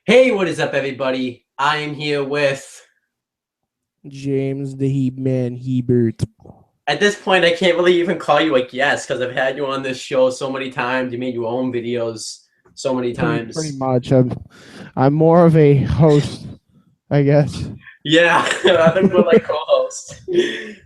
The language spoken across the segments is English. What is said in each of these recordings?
Hey, what is up, everybody? I am here with. James the Man Hebert. At this point, I can't really even call you a guest because I've had you on this show so many times. You made your own videos so many Pretty times. much. I'm more of a host, I guess. Yeah, I think we're like co-hosts.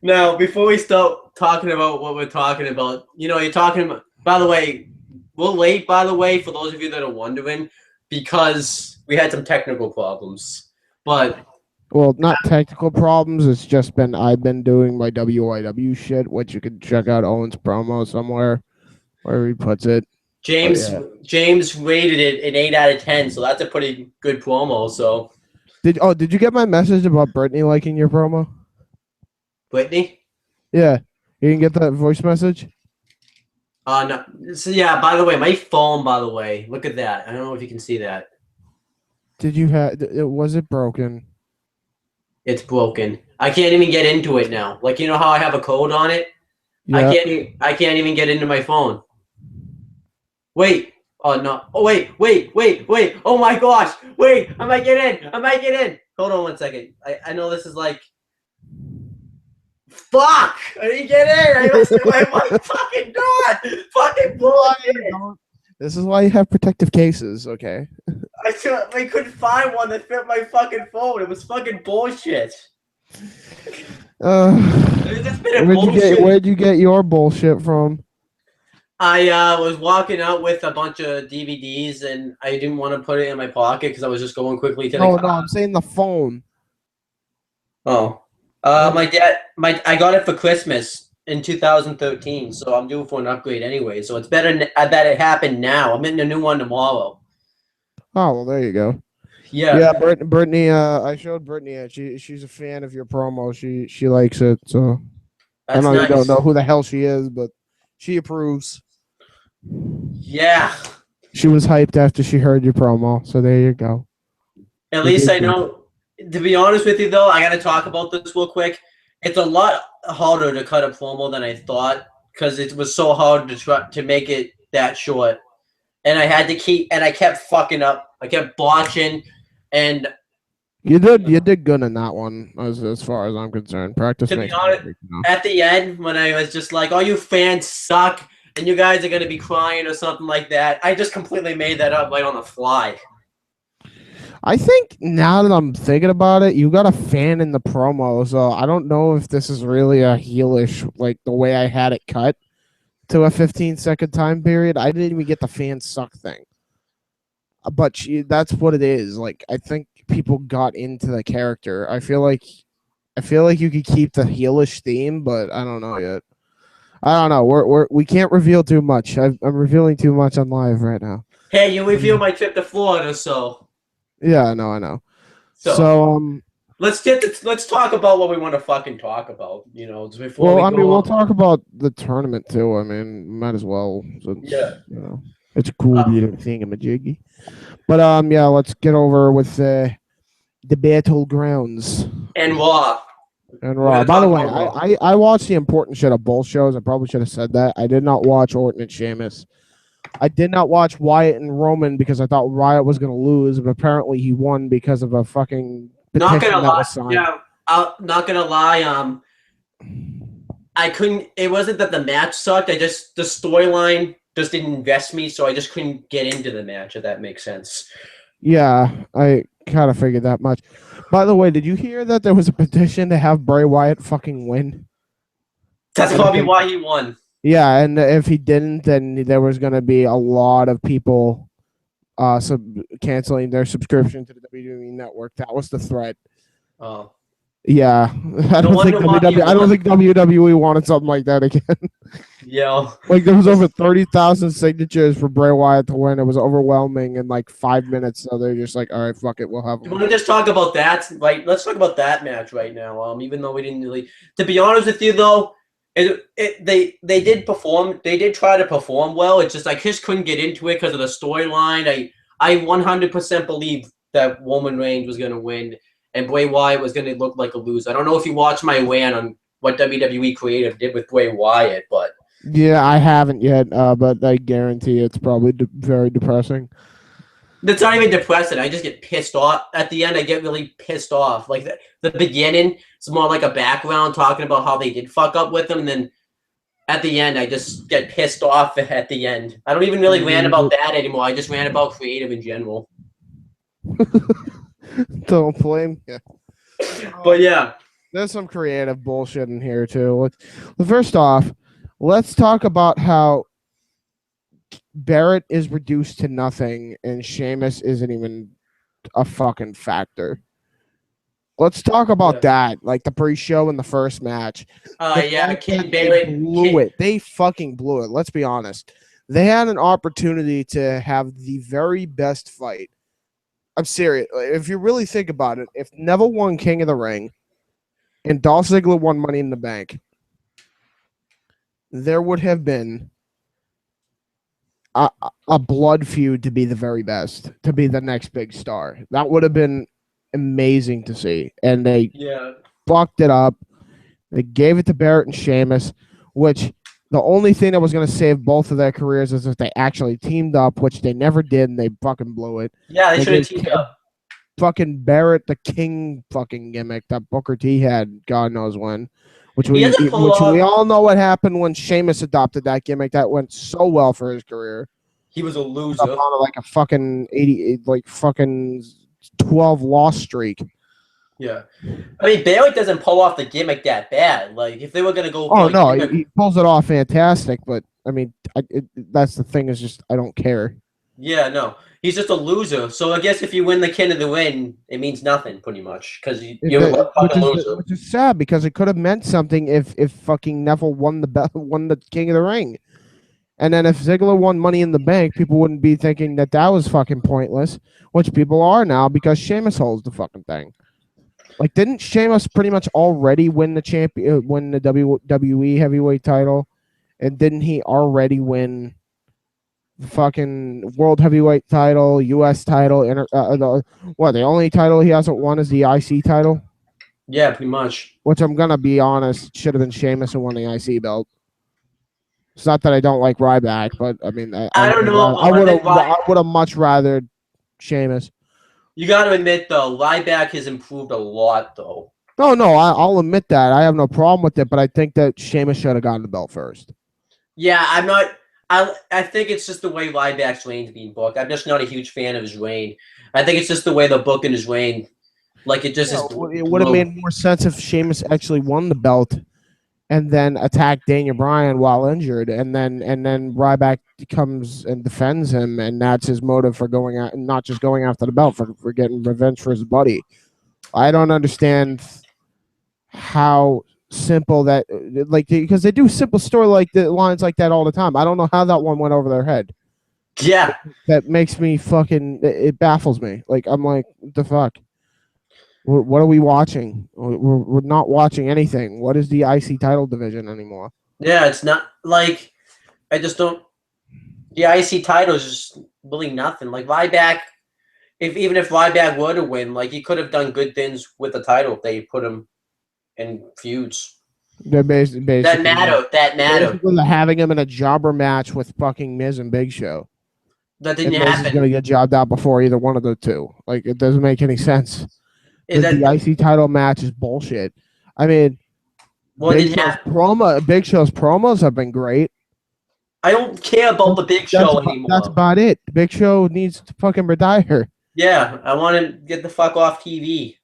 Now, before we start talking about what we're talking about, you're talking about. By the way, we're late. By the way, for those of you that are wondering, because we had some technical problems. But Well, not technical problems. It's just I've been doing my WIW shit, which you can check out Owen's promo somewhere where he puts it. But James yeah. James rated it an 8 out of 10, so that's a pretty good promo. So Did you get my message about Brittany liking your promo? Whitney, Yeah. You didn't get that voice message? no, so yeah. By the way, my phone. By the way, look at that. I don't know if you can see that. Did you have was it broken? It's broken. I can't even get into it now. Like how I have a code on it. I Yeah. can't. I can't even get into my phone. Wait. Oh no. Oh wait. Oh my gosh. Wait. I might get in. I might get in. Hold on one second. I know this is like. Fuck! I didn't get in. I was like, my fucking god! Fucking bullshit! This is why you have protective cases, okay? I couldn't find one that fit my fucking phone. It was fucking bullshit. Uh, It's just been a bullshit. where'd you get your bullshit from? I was walking out with a bunch of DVDs and I didn't want to put it in my pocket because I was just going quickly to the No, car. I'm saying the phone. Oh. I got it for Christmas in 2013, so I'm due for an upgrade anyway. So it's better that it happened now. I'm getting a new one tomorrow. Oh, well, there you go. Yeah, Yeah, Brittany. I showed Brittany it. She's a fan of your promo. She likes it. So I that's know you don't nice. know who the hell she is, but she approves. Yeah. She was hyped after she heard your promo. So there you go. At You least did I good. know. To be honest with you, though, I got to talk about this real quick. It's a lot harder to cut a promo than I thought because it was so hard to try to make it that short, and I kept fucking up. I kept botching, and You did good in that one, as far as I'm concerned. Practice to be makes honest, perfect. You know? at the end when I was just like, "All you fans suck," and you guys are gonna be crying or something like that, I just completely made that up right on the fly. I think now that I'm thinking about it, you got a fan in the promo, so I don't know if this is really a heelish like the way I had it cut to a 15-second time period. I didn't even get the fan suck thing, but that's what it is. Like I think people got into the character. I feel like you could keep the heelish theme, but I don't know yet. I don't know. We can't reveal too much. I'm revealing too much on live right now. Hey, you revealed my trip to Florida, so Yeah, I know. so So let's talk about what we want to fucking talk about. Before well, we I mean, go we'll on. talk about the tournament too. I mean, might as well since Yeah. it's a cool Uh, little thingamajiggy. But yeah, let's get over with the battlegrounds and Raw. and We're Raw. gonna By the talk way, about Raw. I watched the important shit of both shows. I probably should have said that. I did not watch Orton and Sheamus. I did not watch Wyatt and Roman because I thought Wyatt was going to lose, but apparently he won because of a fucking Not gonna petition that lie. was signed. Yeah. Not gonna lie. I couldn't. It wasn't that the match sucked. The storyline just didn't invest me, so I just couldn't get into the match. If that makes sense. Yeah, I kind of figured that much. By the way, did you hear that there was a petition to have Bray Wyatt fucking win? That's And if probably they, why he won. yeah, and if he didn't, then there was going to be a lot of people canceling their subscription to the WWE network. That was the threat. Oh, Yeah, no wonder why he I don't won. think WWE wanted something like that again. Yeah. Like there was over 30,000 signatures for Bray Wyatt to win. It was overwhelming in like 5 minutes. So they're just like, all right, fuck it, we'll have Do you him. want to just talk about that? Like, let's talk about that match right now. Even though we didn't really, to be honest with you, though, they did perform. They did try to perform well. It's just I just couldn't get into it because of the storyline. I 100% believe that Roman Reigns was going to win and Bray Wyatt was going to look like a loser. I don't know if you watched my rant on what WWE Creative did with Bray Wyatt, but Yeah, I haven't yet, but I guarantee it's probably very depressing. That's not even depressing. I just get pissed off. At the end, I get really pissed off. Like the beginning, it's more like a background talking about how they did fuck up with them, and then at the end, I just get pissed off at the end. I don't even really rant about that anymore. I just rant about creative in general. Don't blame you. But yeah. There's some creative bullshit in here too. First off, let's talk about how Barrett is reduced to nothing and Sheamus isn't even a fucking factor. Let's talk about that, like the pre-show and the first match. They fucking blew it. Let's be honest. They had an opportunity to have the very best fight. I'm serious. If you really think about it, if Neville won King of the Ring and Dolph Ziggler won Money in the Bank, there would have been a blood feud to be the very best, to be the next big star. That would have been amazing to see. And they fucked it up. They gave it to Barrett and Sheamus, which the only thing that was going to save both of their careers is if they actually teamed up, which they never did, and they fucking blew it. Yeah, they should have teamed up. Fucking Barrett, the King fucking gimmick that Booker T had, God knows when. Which we all know what happened when Sheamus adopted that gimmick. That went so well for his career. He was a loser. On like a fucking 12 loss streak. Yeah, I mean Barrett doesn't pull off the gimmick that bad. Like if they were gonna go, he pulls it off fantastic. But I mean, that's the thing is just I don't care. Yeah, no, he's just a loser. So I guess if you win the King of the Ring, it means nothing pretty much because you're a fucking loser. Which is sad because it could have meant something if fucking Neville won the King of the Ring, and then if Ziggler won Money in the Bank, people wouldn't be thinking that was fucking pointless, which people are now because Sheamus holds the fucking thing. Like, didn't Sheamus pretty much already win the WWE heavyweight title, and didn't he already win the fucking world heavyweight title, U.S. title? The only title he hasn't won is the IC title. Yeah, pretty much. Which I'm gonna be honest, should have been Sheamus who won the IC belt. It's not that I don't like Ryback, but I mean, I don't know. I would have much rather Sheamus. You got to admit, though, Ryback has improved a lot, though. No, I'll admit that. I have no problem with it, but I think that Sheamus should have gotten the belt first. Yeah, I'm not. I think it's just the way Ryback's reign's being booked. I'm just not a huge fan of his reign. I think it's just the way they're booking his reign. Like, it just is. It would have made more sense if Sheamus actually won the belt and then attacked Daniel Bryan while injured, and then Ryback comes and defends him, and that's his motive for going out and not just going after the belt, for getting revenge for his buddy. I don't understand how simple that, like, because they do simple story lines like that all the time. I don't know how that one went over their head. Yeah, that makes me it baffles me. Like, I'm like, what the fuck? What are we watching? We're not watching anything. What is the IC title division anymore? Yeah, it's not like I just don't. The IC title is just really nothing. Like Ryback, even if Ryback were to win, like he could have done good things with the title if they put him in feuds. They're basically that matter. Basically having him in a jobber match with fucking Miz and Big Show. That didn't happen. He's gonna get jobbed out before either one of the two. Like, it doesn't make any sense. The IC title match is bullshit. I mean, Big Show's promos have been great. I don't care about the Big Show anymore. That's about it. Big Show needs to fucking retire. Yeah, I want to get the fuck off TV.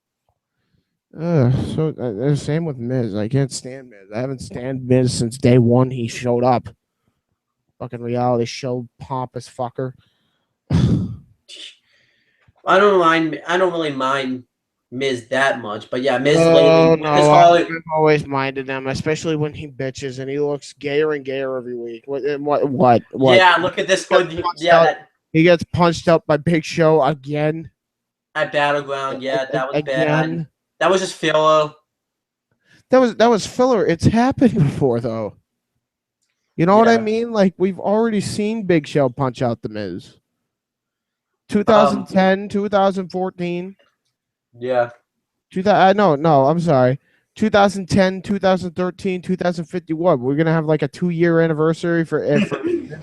Same with Miz. I can't stand Miz. I haven't stand Miz since day one he showed up. Fucking reality show pompous fucker. I don't really mind Miz that much, but yeah, Miz. I've always minded him, especially when he bitches and he looks gayer and gayer every week. What? Yeah, look at this one. Yeah, he gets punched up by Big Show again at Battleground. Yeah, that was bad. That was just filler. That was filler. It's happened before though. You know what I mean? Like, we've already seen Big Show punch out the Miz. 2010, 2014. Yeah. I'm sorry. 2010, 2013, 2051. We're gonna have like a 2-year anniversary for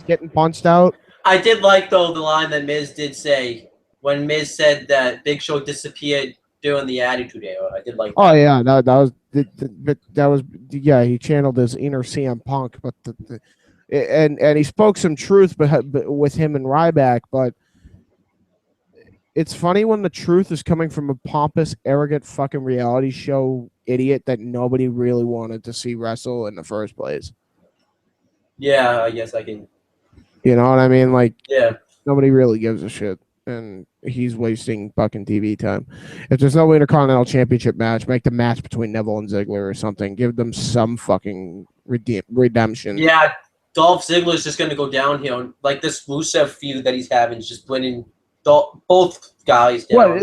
getting punched out. I did like though the line that Miz did say when Miz said that Big Show disappeared during the Attitude Era. I did like Oh that. yeah, that was yeah. He channeled his inner CM Punk, but and he spoke some truth, but with him and Ryback. But it's funny when the truth is coming from a pompous, arrogant, fucking reality show idiot that nobody really wanted to see wrestle in the first place. Yeah, I guess I can. You know what I mean? Like Yeah. nobody really gives a shit, and he's wasting fucking TV time. If there's no Intercontinental Championship match, make the match between Neville and Ziggler or something. Give them some fucking redemption. Yeah, Dolph Ziggler's just going to go downhill. Like this Rusev feud that he's having is just bringing both guys down.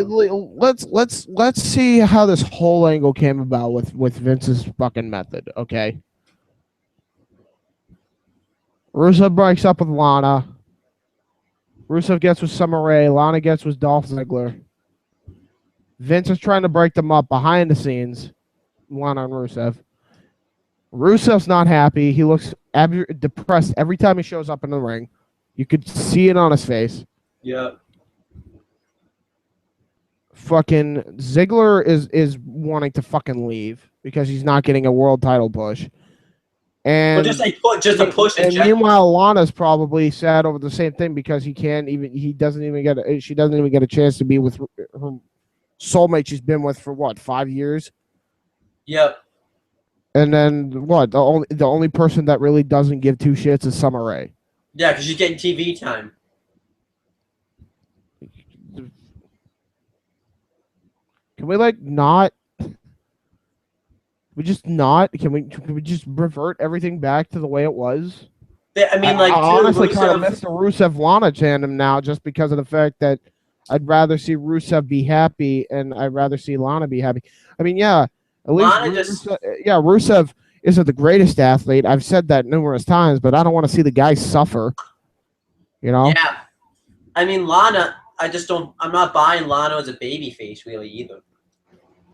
Let's see how this whole angle came about with Vince's fucking method. Okay, Rusev breaks up with Lana. Rusev gets with Summer Rae. Lana gets with Dolph Ziggler. Vince is trying to break them up behind the scenes. Lana and Rusev. Rusev's not happy. He looks depressed every time he shows up in the ring. You could see it on his face. Yeah. Fucking Ziggler is wanting to fucking leave because he's not getting a world title push. And just a push. And meanwhile, Lana's probably sad over the same thing because she doesn't even get a chance to be with her soulmate she's been with for what, 5 years? Yep. And then what? The only person that really doesn't give two shits is Summer Rae. Yeah, because she's getting TV time. Can we not? Can we just revert everything back to the way it was? I mean, I honestly kind of miss the Rusev Lana tandem now, just because of the fact that I'd rather see Rusev be happy and I'd rather see Lana be happy. I mean, yeah, at least Rusev isn't the greatest athlete. I've said that numerous times, but I don't want to see the guy suffer. You know? Yeah. I mean, Lana, I'm not buying Lana as a babyface really either.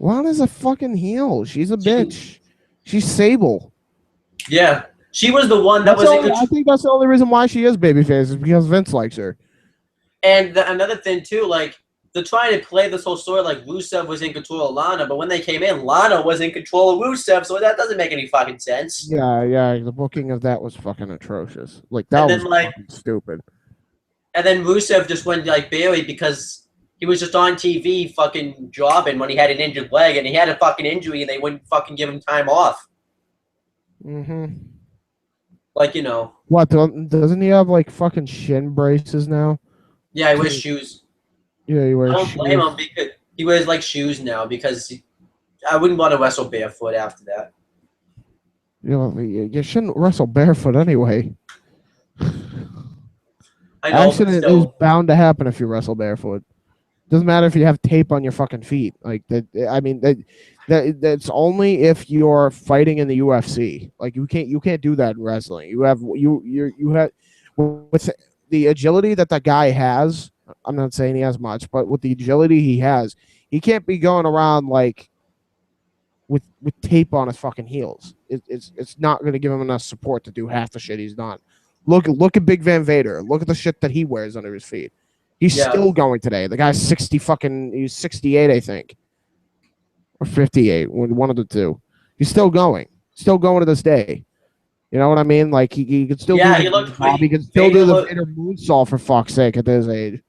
Lana's a fucking heel. She's a bitch. She's Sable. Yeah. She was the one that was in control. I think that's the only reason why she is babyface is because Vince likes her. And another thing, too, like, they're trying to play this whole story like Rusev was in control of Lana, but when they came in, Lana was in control of Rusev, so that doesn't make any fucking sense. Yeah, the booking of that was fucking atrocious. Like, that was fucking stupid. And then Rusev just went, like, buried because he was just on TV fucking jobbing when he had an injured leg, and he had a fucking injury, and they wouldn't fucking give him time off. Mm-hmm. Like, you know. What, doesn't he have, like, fucking shin braces now? Yeah, he wears shoes. Yeah, he wears shoes. I don't blame him because he wears, like, shoes now because I wouldn't want to wrestle barefoot after that. You shouldn't wrestle barefoot anyway. I know, accident is bound to happen if you wrestle barefoot. Doesn't matter if you have tape on your fucking feet. Like that. I mean, that's only if you're fighting in the UFC. Like you can't do that in wrestling. You have with the agility that guy has. I'm not saying he has much, but with the agility he has, he can't be going around like with tape on his fucking heels. It's not going to give him enough support to do half the shit he's done. Look at Big Van Vader. Look at the shit that he wears under his feet. He's still going today. The guy's he's 68, I think. Or 58, one of the two. He's still going. Still going to this day. You know what I mean? Like he could still he could still do the Vader moonsault for fuck's sake at this age.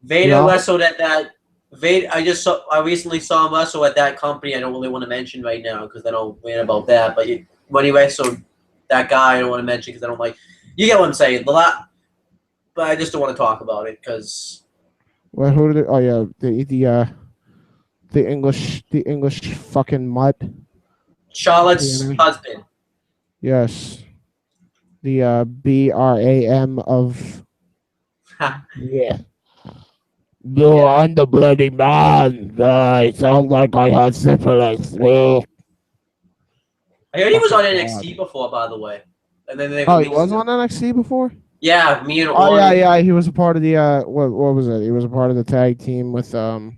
Vader wrestled at that I recently saw him wrestle at that company I don't really want to mention right now because I don't win about that. But when he wrestled that guy I don't want to mention because I don't like you get what I'm saying. But I just don't want to talk about it because. Well, who did it? Oh yeah, the English fucking mutt. Charlotte's husband. Yes. The BRAM of. Yeah. No, I'm the bloody man. I sound like I had syphilis. I heard he was on NXT before, by the way. And then he was on NXT before? Yeah, me and Owen. Oh yeah, he was a part of the what was it? He was a part of the tag team with But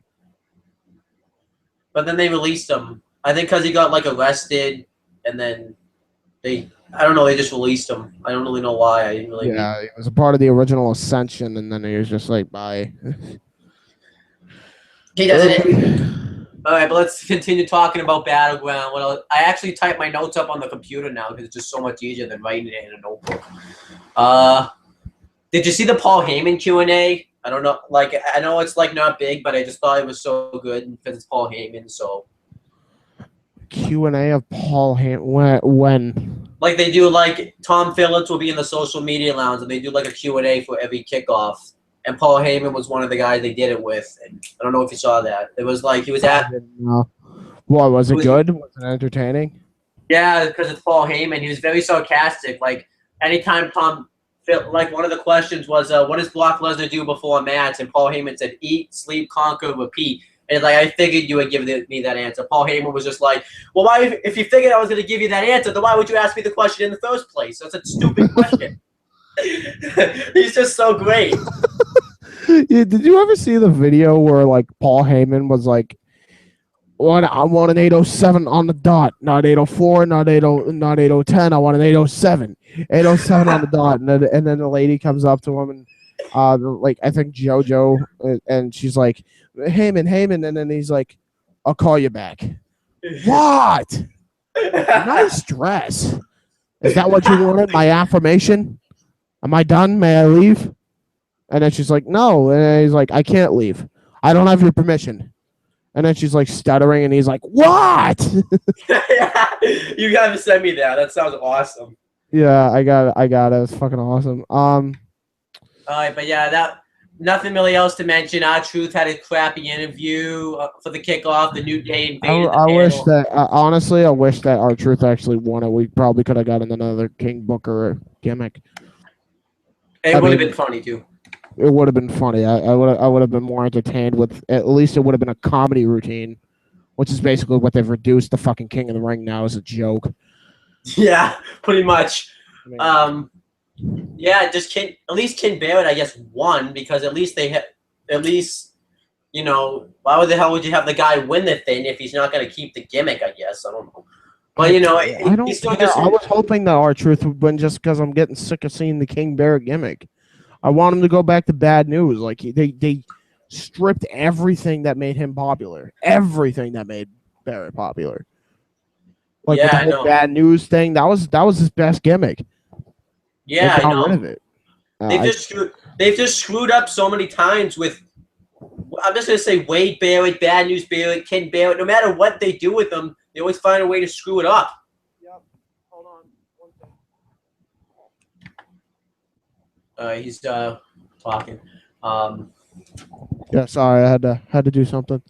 then they released him. I think because he got like arrested, and then they just released him. I don't really know why. I didn't really. Yeah, he was a part of the original Ascension, and then he was just like, bye. He doesn't. All right, but let's continue talking about Battleground. Well, I actually typed my notes up on the computer now because it's just so much easier than writing it in a notebook. Did you see the Paul Heyman Q&A? I don't know. Like, I know it's like not big, but I just thought it was so good because it's Paul Heyman. So Q&A of Paul Heyman when? Like they do, like Tom Phillips will be in the social media lounge and they do like a Q&A for every kickoff. And Paul Heyman was one of the guys they did it with. And I don't know if you saw that. It was like he was at. What was it good? Was it entertaining? Yeah, because it's Paul Heyman. He was very sarcastic. Like anytime like one of the questions was, "What does Brock Lesnar do before a match?" And Paul Heyman said, "Eat, sleep, conquer, repeat." And like I figured you would give me that answer. Paul Heyman was just like, "Well, why? If you figured I was going to give you that answer, then why would you ask me the question in the first place? That's a stupid question." He's just so great. Yeah, did you ever see the video where like Paul Heyman was like, I want an 807 on the dot, not 804, not 810. I want an 807. 807 on the dot. And then the lady comes up to him and like I think JoJo and she's like, Heyman, and then he's like, I'll call you back. What? Nice dress. Is that what you wanted? My affirmation? Am I done? May I leave? And then she's like, no. And he's like, I can't leave. I don't have your permission. And then she's like stuttering, and he's like, what? You gotta send me that. That sounds awesome. Yeah, I got it. It's fucking awesome. All right, but yeah, nothing really else to mention. R-Truth had a crappy interview for the kickoff. The New Day invaded the panel. Wish that honestly, I wish that R-Truth actually won it. We probably could have gotten another King Booker gimmick. It would have been funny too. It would have been funny. I would have been more entertained with. At least it would have been a comedy routine, which is basically what they've reduced the fucking King of the Ring now as a joke. Yeah, pretty much. Yeah, just at least Ken Barrett, I guess, won because at least you know, why the hell would you have the guy win the thing if he's not going to keep the gimmick? I guess I don't know. But you know, I was hoping that R-Truth would win just because I'm getting sick of seeing the King Barrett gimmick. I want him to go back to bad news. Like they stripped everything that made him popular. Everything that made Barrett popular. Like yeah, the whole bad news thing. That was his best gimmick. Yeah, I know. Rid of it. They've just screwed up so many times with. I'm just gonna say Wade Barrett, Bad News Barrett, Ken Barrett. No matter what they do with them, they always find a way to screw it up. Yep. Hold on. One second. He's talking. Yeah, sorry, I had to do something.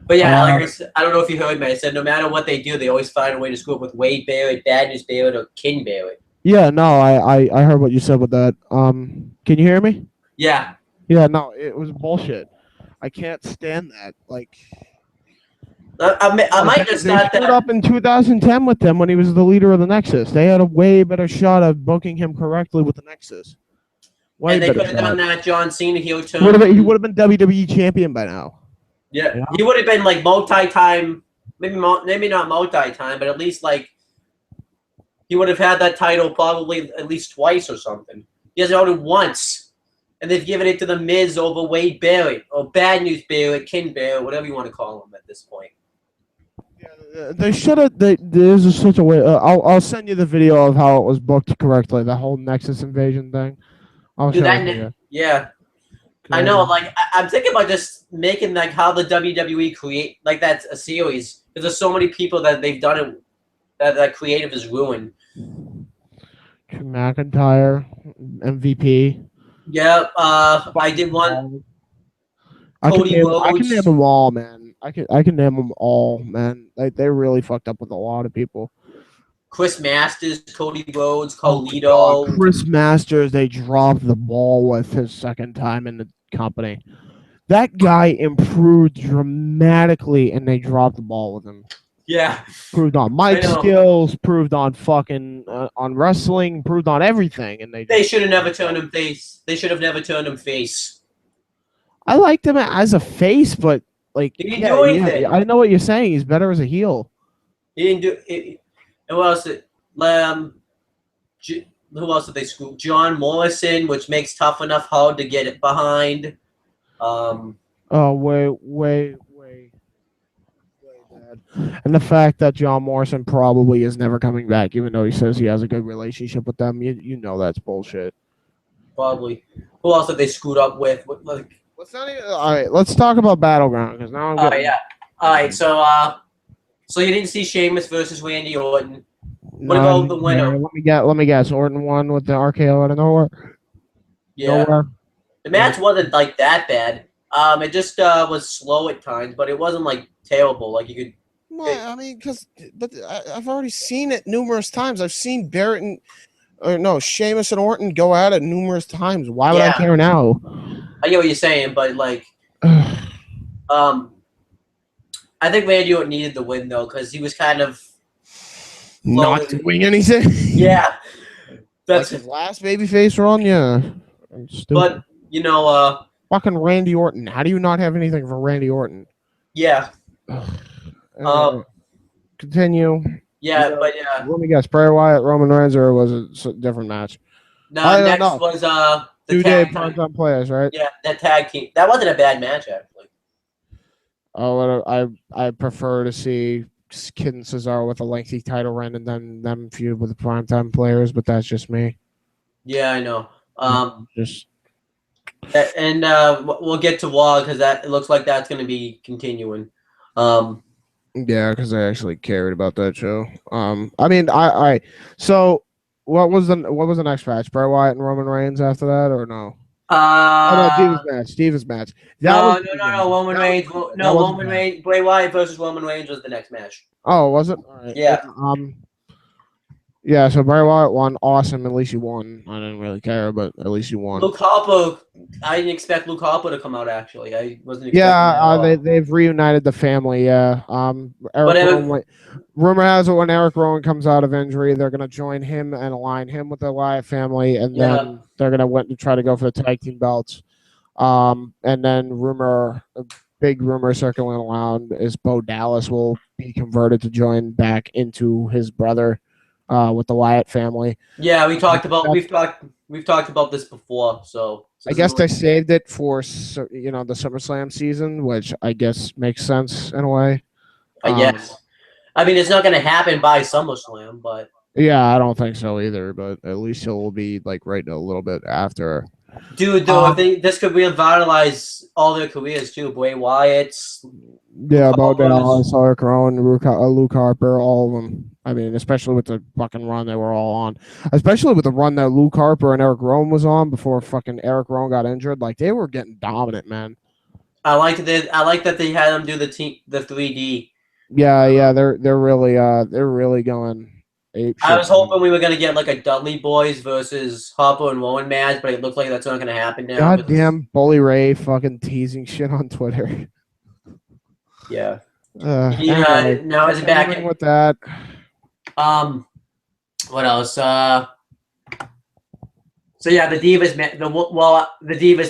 But yeah, like I said, I don't know if you heard me. I said no matter what they do, they always find a way to screw up with Wade Barrett, Bad News Barrett, or Ken Barrett. Yeah, no, I heard what you said with that. Can you hear me? Yeah. Yeah, no, it was bullshit. I can't stand that. Like, I might just start that. They screwed up in 2010 with him when he was the leader of the Nexus. They had a way better shot of booking him correctly with the Nexus. And they could have done that John Cena heel turn. He would have been WWE champion by now. Yeah, he would have been like multi-time, maybe not multi-time, but at least like he would have had that title probably at least twice or something. He has it only once. And they've given it to the Miz over Wade Barrett or Bad News Barrett, Ken Barrett, whatever you want to call him at this point. Yeah, they should have. There's such a way. I'll send you the video of how it was booked correctly. The whole Nexus invasion thing. Yeah, I know. Like I'm thinking about just making like how the WWE create like that's a series because there's so many people that they've done it that creative is ruined. McIntyre, MVP. Yeah, I did one. Cody Rhodes. I can name them all, man. I can name them all, man. Like they really fucked up with a lot of people. Chris Masters, Cody Rhodes, Carlito. Chris Masters, they dropped the ball with his second time in the company. That guy improved dramatically, and they dropped the ball with him. Yeah. Proved on mic skills, proved on fucking on wrestling, proved on everything, and they should have never turned him face. They should have never turned him face. I liked him as a face, but like he didn't do anything. I know what you're saying. He's better as a heel. He didn't do it. And what else? Who else did they screw? John Morrison, which makes Tough Enough hard to get it behind. Oh, wait. And the fact that John Morrison probably is never coming back, even though he says he has a good relationship with them, you know that's bullshit. Probably. Who else did they screwed up with? Like, Let's not even. All right, let's talk about Battleground because now I'm oh getting. yeah. All right. So you didn't see Sheamus versus Randy Orton. What No, about the winner? let me guess. Orton won with the RKO out of nowhere. Yeah. Nowhere. The match wasn't like that bad. It just was slow at times, but it wasn't like terrible. Like you could. Well, I mean, but I've already seen it numerous times. I've seen Barrett and Sheamus and Orton go at it numerous times. Why would I care now? I get what you're saying, but like, I think Randy Orton needed the win though because he was kind of not doing anything. Yeah, that's like his last babyface run. Yeah, but fucking Randy Orton. How do you not have anything for Randy Orton? Yeah. Continue. Yeah, but yeah. Let me guess. Bray Wyatt, Roman Reigns, or was it a different match? No, next was the New Day Primetime Players, right? Yeah, that tag team. That wasn't a bad match actually. Oh, I prefer to see Kid and Cesaro with a lengthy title run and then them feud with the Primetime Players, but that's just me. Yeah, I know. We'll get to Raw because it looks like that's going to be continuing. Yeah, because I actually cared about that show. I mean, so what was the next match? Bray Wyatt and Roman Reigns after that, or no? Divas match. No. Roman Reigns. Roman Reigns. Bray Wyatt versus Roman Reigns was the next match. Oh, was it? All right. Yeah. Yeah, so Bray Wyatt won. Awesome. At least you won. I didn't really care, but at least you won. Luke Harper. I didn't expect Luke Harper to come out. Actually, I wasn't. They've reunited the family. Yeah. Rumor has it when Eric Rowan comes out of injury, they're gonna join him and align him with the Wyatt family, and then they're gonna try to go for the tag team belts. And then big rumor circling around is Bo Dallas will be converted to join back into his brother. With the Wyatt family. Yeah, we've talked about this before. So I guess they saved it for the SummerSlam season, which I guess makes sense in a way. I guess. I mean, it's not going to happen by SummerSlam, but yeah, I don't think so either. But at least he'll be like right a little bit after. Dude, though, this could revitalize all their careers too. Bray Wyatt's. Yeah, Bo Dallas, Eric Rowan, Luke Harper, all of them. I mean, especially with the fucking run they were all on. Especially with the run that Luke Harper and Eric Rowan was on before fucking Eric Rowan got injured. Like, they were getting dominant, man. I like that they had them do the 3D. Yeah, they're really going. I was hoping we were gonna get like a Dudley Boys versus Harper and Rowan match, but it looks like that's not gonna happen now. Goddamn Bully Ray fucking teasing shit on Twitter. Yeah. Anyway, now it's back with that. What else? So yeah, the Divas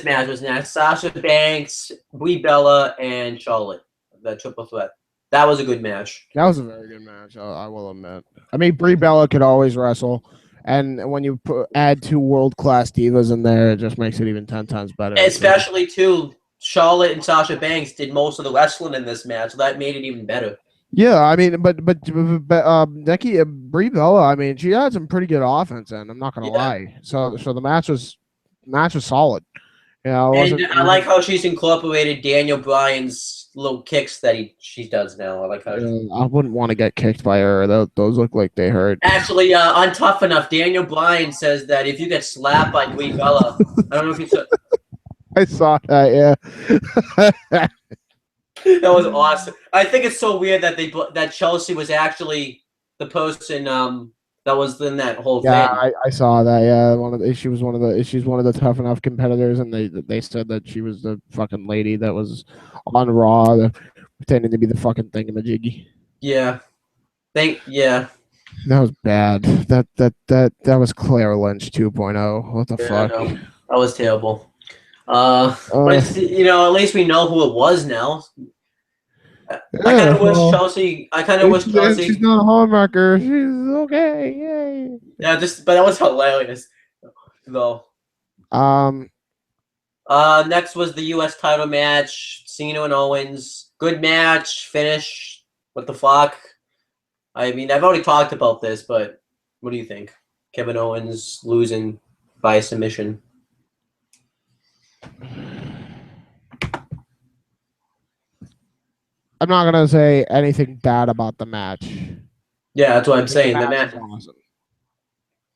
match was next. Sasha Banks, Brie Bella, and Charlotte. The triple threat. That was a good match. That was a very good match. I will admit. I mean, Brie Bella could always wrestle, and when you add two world-class divas in there, it just makes it even 10 times better. Especially too, Charlotte and Sasha Banks did most of the wrestling in this match, so that made it even better. Yeah, I mean, but Becky Brie Bella, I mean, she had some pretty good offense, and I'm not gonna lie. So the match was solid. Yeah, and I like how she's incorporated Daniel Bryan's little kicks that she does now. I like how. I wouldn't want to get kicked by her. Those look like they hurt. Actually, on Tough Enough, Daniel Bryan says that if you get slapped by Brie Bella, I don't know if you saw. I saw that. Yeah. That was awesome. I think it's so weird that Chelsea was actually the person that was in that whole thing. Yeah, I saw that. Yeah, she's one of the Tough Enough competitors, and they said that she was the fucking lady that was on Raw, pretending to be the fucking thingamajiggy. Yeah, that was bad. That was Claire Lynch 2.0. What the fuck? No, that was terrible. But it's, at least we know who it was now. I kind of wish Chelsea. She's not a hallmarker. She's okay. Yay. Yeah, but that was hilarious, though. Next was the U.S. title match. Cena and Owens. Good match. Finish. What the fuck? I mean, I've already talked about this, but what do you think? Kevin Owens losing by submission. I'm not gonna say anything bad about the match. Yeah, that's what I'm I think saying. The match match, was awesome.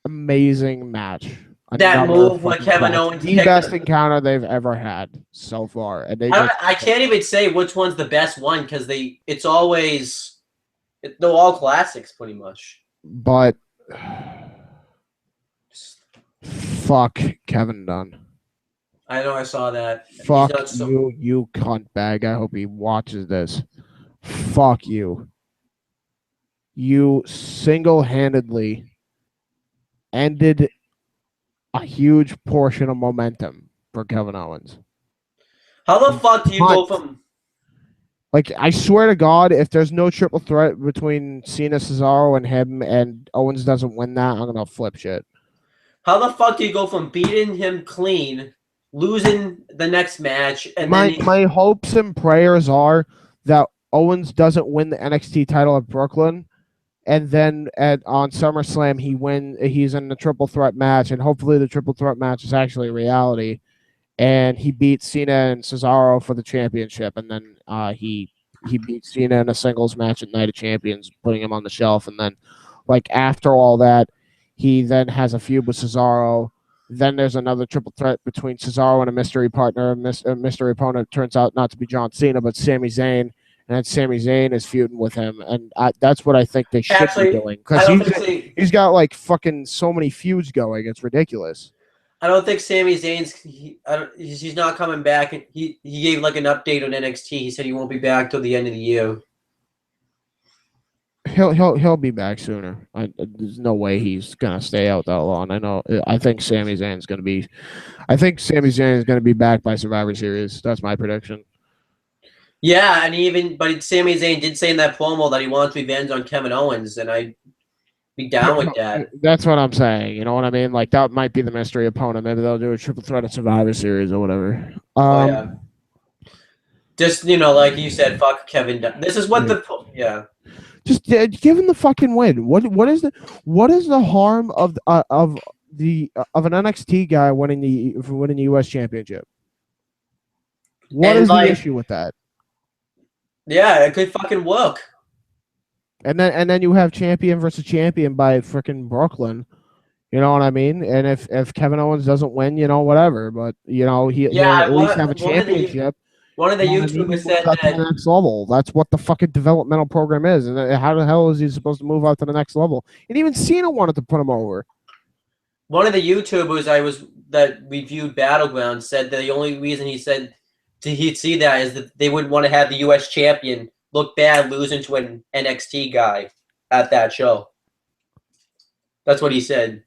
Amazing match. that Another move with fucking Kevin class. Owens, The best encounter they've ever had so far, and they just I can't even say which one's the best one because it's always they're all classics pretty much. but fuck Kevin Dunn. I know I saw that. Fuck you, you cunt bag. I hope he watches this. Fuck you. You single-handedly ended a huge portion of momentum for Kevin Owens. How the fuck do you go from? Like, I swear to God, if there's no triple threat between Cena, Cesaro, and him, and Owens doesn't win that, I'm gonna flip shit. How the fuck do you go from beating him clean, losing the next match, and my hopes and prayers are that Owens doesn't win the NXT title at Brooklyn, and then on SummerSlam he's in the triple threat match, and hopefully the triple threat match is actually a reality, and he beats Cena and Cesaro for the championship, and then he beats Cena in a singles match at Night of Champions, putting him on the shelf, and then like after all that, he then has a feud with Cesaro. Then there's another triple threat between Cesaro and a mystery partner. A mystery opponent turns out not to be John Cena, but Sami Zayn. And then Sami Zayn is feuding with him. And that's what I think they should be doing. Because he's got like fucking so many feuds going. It's ridiculous. I don't think Sami Zayn's he's not coming back. He gave like an update on NXT. He said he won't be back till the end of the year. He'll be back sooner. There's no way he's gonna stay out that long. I think Sami Zayn's gonna be. I think Sami Zayn is gonna be back by Survivor Series. That's my prediction. Yeah, and but Sami Zayn did say in that promo that he wants revenge on Kevin Owens, and I'd be down with that. That's what I'm saying. You know what I mean? Like that might be the mystery opponent. Maybe they'll do a triple threat at Survivor Series or whatever. Yeah. Just like you said, fuck Kevin. This is what Just give him the fucking win. What is the harm of an NXT guy winning the US championship? What is the issue with that? Yeah, it could fucking work. And then you have champion versus champion by freaking Brooklyn. You know what I mean? And if Kevin Owens doesn't win, whatever. But he'll at least have a championship. One of the YouTubers said that to the next level. That's what the fucking developmental program is. And how the hell is he supposed to move out to the next level? And even Cena wanted to put him over. One of the YouTubers that reviewed Battleground said that the only reason he said he'd see that is that they wouldn't want to have the US champion look bad losing to an NXT guy at that show. That's what he said.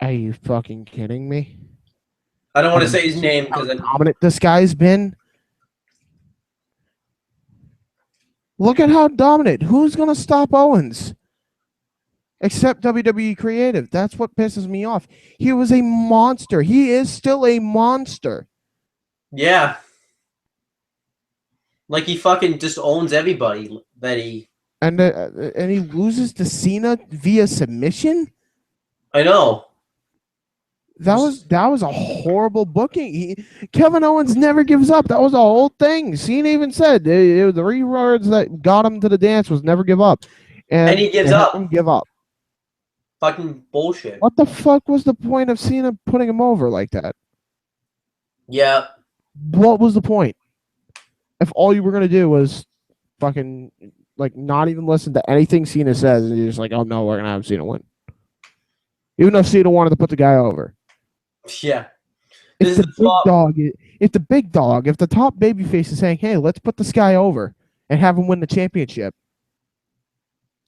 Are you fucking kidding me? I don't want to say his name because dominant this guy's been. Look at how dominant. Who's going to stop Owens? Except WWE Creative. That's what pisses me off. He was a monster. He is still a monster. Yeah. Like he fucking just owns everybody that he... And he loses to Cena via submission? I know. That was a horrible booking. Kevin Owens never gives up. That was the whole thing. Cena even said the 3 words that got him to the dance was never give up. And he gives up. Give up. Fucking bullshit. What the fuck was the point of Cena putting him over like that? Yeah. What was the point? If all you were going to do was fucking like not even listen to anything Cena says, and you're just like, oh no, we're going to have Cena win. Even though Cena wanted to put the guy over. Yeah. If the big dog, if the top babyface is saying, hey, let's put this guy over and have him win the championship,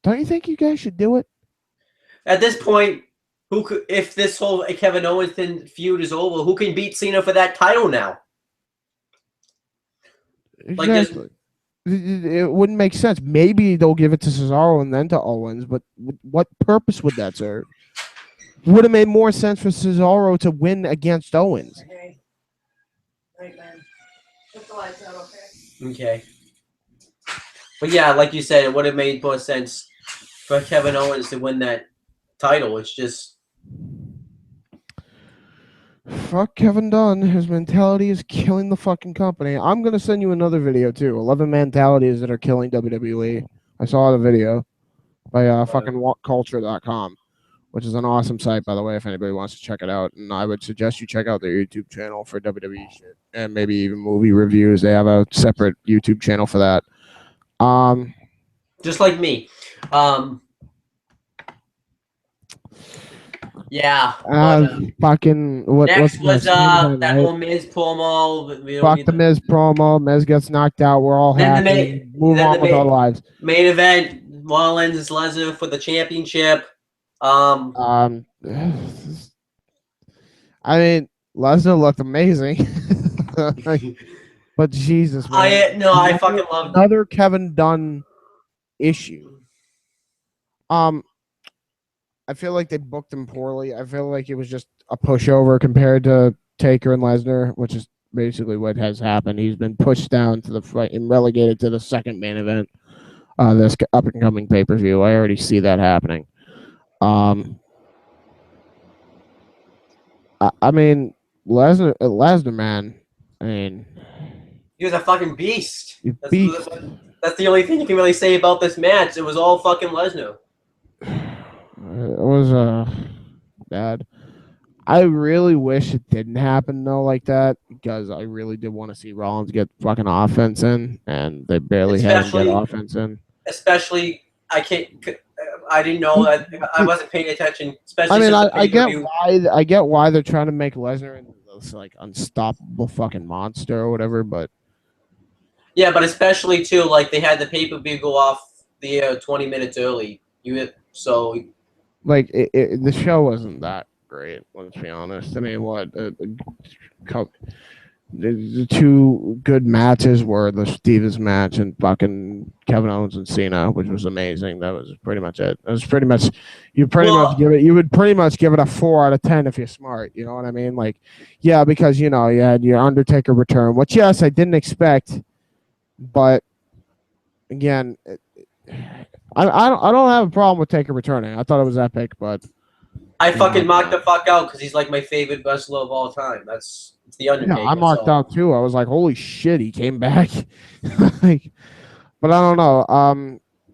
don't you think you guys should do it? At this point, if this whole Kevin Owens feud is over, who can beat Cena for that title now? Exactly. It wouldn't make sense. Maybe they'll give it to Cesaro and then to Owens, but what purpose would that serve? Would have made more sense for Cesaro to win against Owens. Okay. Right, man. Put the lights out, okay? Okay. But yeah, like you said, it would have made more sense for Kevin Owens to win that title. It's just Fuck Kevin Dunn. His mentality is killing the fucking company. I'm gonna send you another video too. 11 mentalities that are killing WWE. I saw the video by fucking walkculture.com, which is an awesome site, by the way, if anybody wants to check it out. And I would suggest you check out their YouTube channel for WWE shit and maybe even movie reviews. They have a separate YouTube channel for that. just like me. Yeah. Fucking next was that right? whole Miz promo. Fuck the Miz promo. Miz gets knocked out. We're all happy. Move on with our lives. Main event: Rollins and Lesnar for the championship. I mean, Lesnar looked amazing, but Jesus, man. I fucking love another Kevin Dunn issue. I feel like they booked him poorly. I feel like it was just a pushover compared to Taker and Lesnar, which is basically what has happened. He's been pushed down to the fight and relegated to the second main event. This up and coming pay-per-view. I already see that happening. I mean, Lesnar, man. I mean, he was a fucking beast. Beast. That's the only thing you can really say about this match. It was all fucking Lesnar. It was bad. I really wish it didn't happen though, like that, because I really did want to see Rollins get fucking offense in, and they barely had him get offense in. Especially, I didn't know that. I wasn't paying attention. Especially, I mean, I get why they're trying to make Lesnar into this like unstoppable fucking monster or whatever, but yeah, but especially too, like they had the pay-per-view go off the air 20 minutes early. Like the show wasn't that great. Let's be honest. I mean, the two good matches were the Stevens match and fucking Kevin Owens and Cena, which was amazing. That was pretty much it. It was pretty much you would pretty much give it a 4 out of 10 if you're smart. You know what I mean? Like, yeah, because you had your Undertaker return, which yes, I didn't expect, but again. I don't have a problem with Taker returning. I thought it was epic, but I fucking marked the fuck out because he's like my favorite wrestler of all time. It's the Undertaker. Yeah, I marked out too. I was like, holy shit, he came back. Like, but I don't know.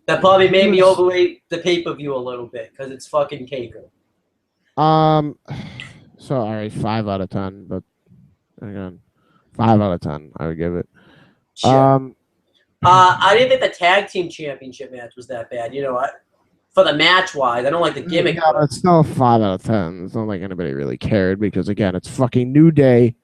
That probably made me overrate the pay-per-view a little bit because it's fucking Taker. So all right, 5 out of 10, but again, 5 out of 10, I would give it. Shit. I didn't think the tag team championship match was that bad. For the match wise, I don't like the gimmick. Yeah, but it's still a 5 out of 10. It's not like anybody really cared because again, it's fucking New Day,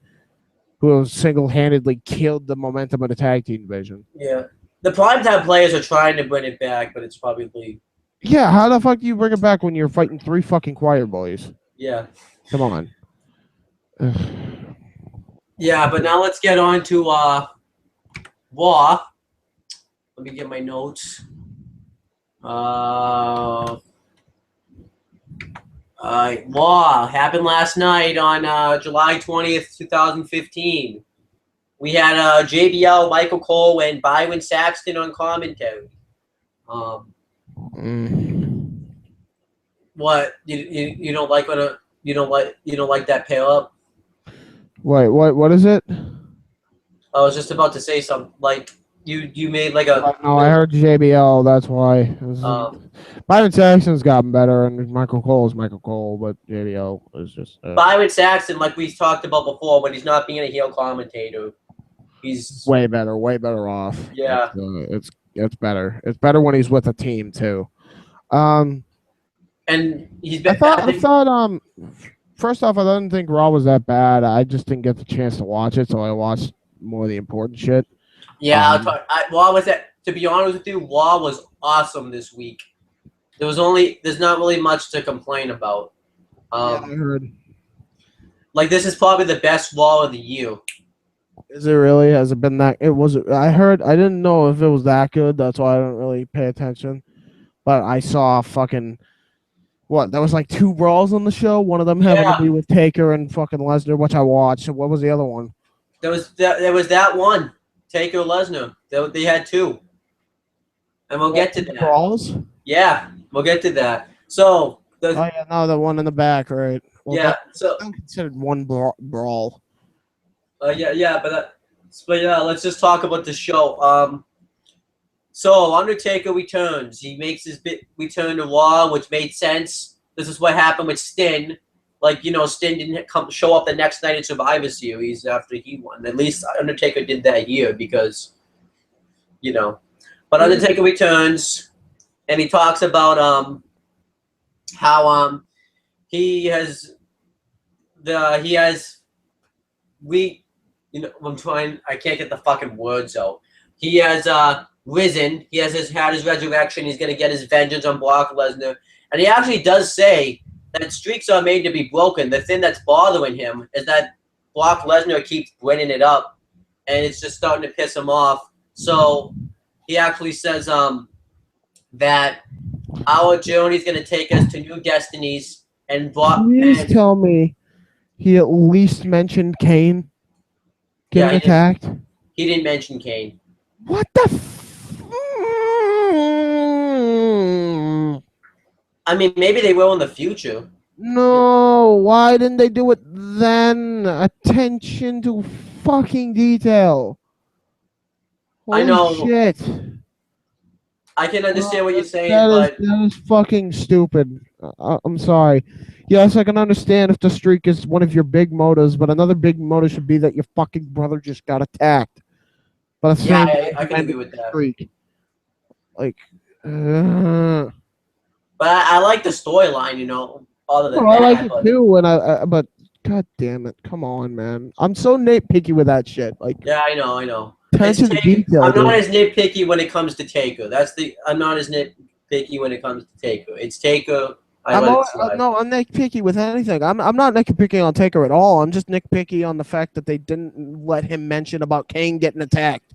who single-handedly killed the momentum of the tag team division. Yeah, the primetime players are trying to bring it back, but it's probably how the fuck do you bring it back when you're fighting 3 fucking choir boys? Yeah, come on. Yeah, but now let's get on to Raw. Let me get my notes. Raw happened last night on July 20th, 2015. We had JBL, Michael Cole, and Byron Saxton on commentary. What you don't like you don't like that pair up? Wait, what is it? I was just about to say something like. You made like a. No, I heard JBL. That's why. Byron Saxton's gotten better, and Michael Cole is Michael Cole, but JBL is just. Byron Saxton, like we talked about before, when he's not being a heel commentator, he's way better off. Yeah, it's better. It's better when he's with a team too. And he's been. I thought. First off, I didn't think Raw was that bad. I just didn't get the chance to watch it, so I watched more of the important shit. Yeah, Raw was that. To be honest with you, Raw was awesome this week. There's not really much to complain about. I heard. Like this is probably the best Raw of the year. Is it really? Has it been that? It was. I heard. I didn't know if it was that good. That's why I don't really pay attention. But I saw fucking. What? There was like 2 brawls on the show. One of them having to be with Taker and fucking Lesnar, which I watched. What was the other one? There was that one. Taker Lesnar. They had 2. and we'll get to that. Brawls? Yeah, we'll get to that. So Oh yeah, no, the one in the back, right? Well, yeah, so that's considered one brawl. but yeah, let's just talk about the show. So Undertaker returns. He makes his bit return to Raw, which made sense. This is what happened with Stin. Like, you know, Stin didn't show up the next night in Survivor Series after he won. At least Undertaker did that year because, you know. But Undertaker returns, and he talks about how he has I can't get the fucking words out. He has risen. He has had his resurrection. He's gonna get his vengeance on Brock Lesnar, and he actually does say that streaks are made to be broken. The thing that's bothering him is that Brock Lesnar keeps bringing it up, and it's just starting to piss him off. So he actually says that our journey is gonna take us to new destinies, and Brock. Please tell me he at least mentioned Kane getting attacked. He didn't mention Kane. What the? I mean, maybe they will in the future. No, why didn't they do it then? Attention to fucking detail. Holy I know. Shit. I can understand what you're saying, that is fucking stupid. I'm sorry. Yes, I can understand if the streak is one of your big motives, but another big motive should be that your fucking brother just got attacked. But I can agree with that. Streak. Like, but I like the storyline, you know. Other than I like it too, and but god damn it, come on, man! I'm so nitpicky with that shit. Like, yeah, I know. Attention to detail. I'm not as nitpicky when it comes to Taker. I'm not as nitpicky when it comes to Taker. It's Taker. I'm nitpicky with anything. I'm not nitpicky on Taker at all. I'm just nitpicky on the fact that they didn't let him mention about Kane getting attacked.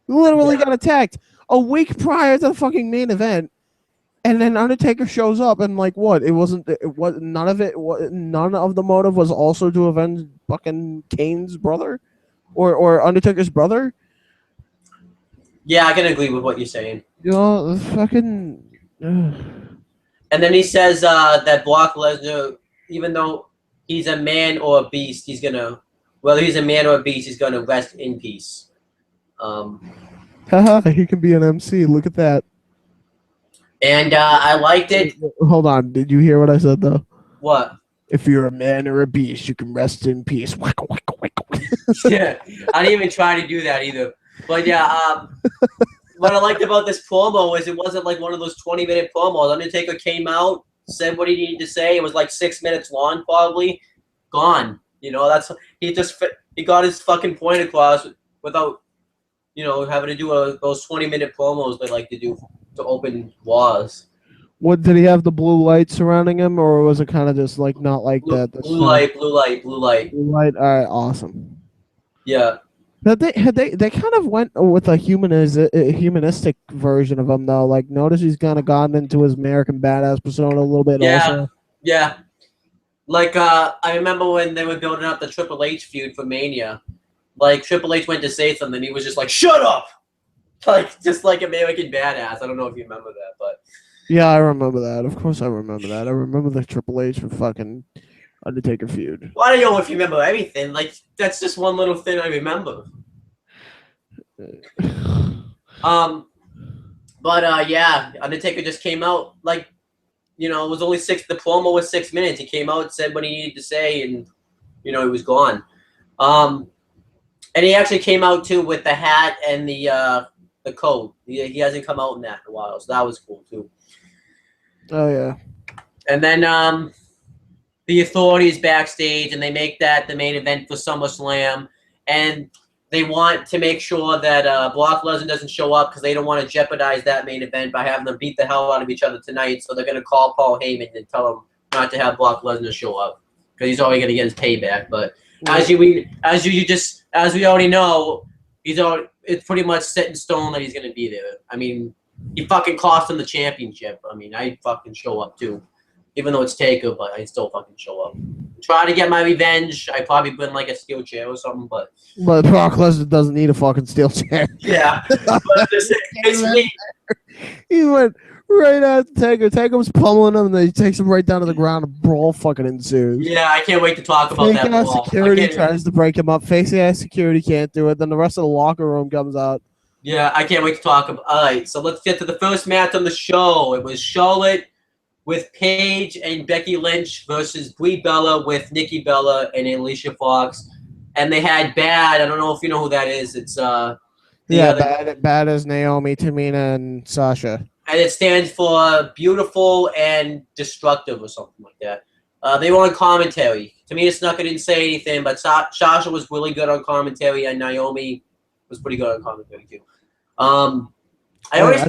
He literally got attacked a week prior to the fucking main event, and then Undertaker shows up and like what? It wasn't. It was none of it. None of the motive was also to avenge fucking Kane's brother, or Undertaker's brother. Yeah, I can agree with what you're saying. You know, fucking. And then he says that Brock Lesnar, even though he's a man or a beast, whether he's a man or a beast, he's gonna rest in peace. Haha, he can be an MC. Look at that. And I liked it. Hold on, did you hear what I said though? What? If you're a man or a beast, you can rest in peace. Yeah, I didn't even try to do that either. But yeah, what I liked about this promo is it wasn't like one of those 20-minute promos. Undertaker came out, said what he needed to say. It was like 6 minutes long, probably. Gone. You know, he got his fucking point across without, you know, having to do those 20-minute promos they like to do to open Raws. What did he have the blue light surrounding him, or was it kind of just like not like that? Blue light. Blue light. All right, awesome. Yeah. But they kind of went with a humanistic version of him though. Like, notice he's kind of gotten into his American badass persona a little bit. Yeah, also. Yeah. Like I remember when they were building up the Triple H feud for Mania. Like Triple H went to say something, he was just like, "Shut up!" Like just like American badass. I don't know if you remember that, but yeah, I remember that. Of course, I remember that. I remember the Triple H for fucking Undertaker feud. Well, I don't know if you remember everything. Like that's just one little thing I remember. Yeah, Undertaker just came out like, you know, it was only the promo was 6 minutes. He came out, said what he needed to say, and you know, he was gone. And he actually came out too with the hat and the coat. He hasn't come out in that in a while, so that was cool too. Oh yeah. And then the Authorities backstage, and they make that the main event for SummerSlam, and they want to make sure that Brock Lesnar doesn't show up because they don't want to jeopardize that main event by having them beat the hell out of each other tonight. So they're going to call Paul Heyman and tell him not to have Brock Lesnar show up because he's already going to get his payback. But as we already know, it's pretty much set in stone that he's going to be there. I mean, he fucking cost him the championship. I mean, I'd fucking show up too. even though it's Taker, but I still fucking show up. Try to get my revenge. I probably win like a steel chair or something, but Brock Lesnar doesn't need a fucking steel chair. yeah. But it's me. He went right at Taker. Taker was pummeling him, and then he takes him right down to the ground. A brawl fucking ensues. Yeah, I can't wait to talk about that brawl. Security tries to break him up. Facing ass security can't do it. Then the rest of the locker room comes out. Yeah, I can't wait to talk about. All right, so let's get to the first match on the show. It was Charlotte with Paige and Becky Lynch versus Brie Bella with Nikki Bella and Alicia Fox, and they had Bad. I don't know if you know who that is. It's Bad as Naomi, Tamina, and Sasha. And it stands for beautiful and destructive or something like that. They were on commentary. Tamina Snuka didn't say anything, but Sasha was really good on commentary, and Naomi was pretty good on commentary too. I always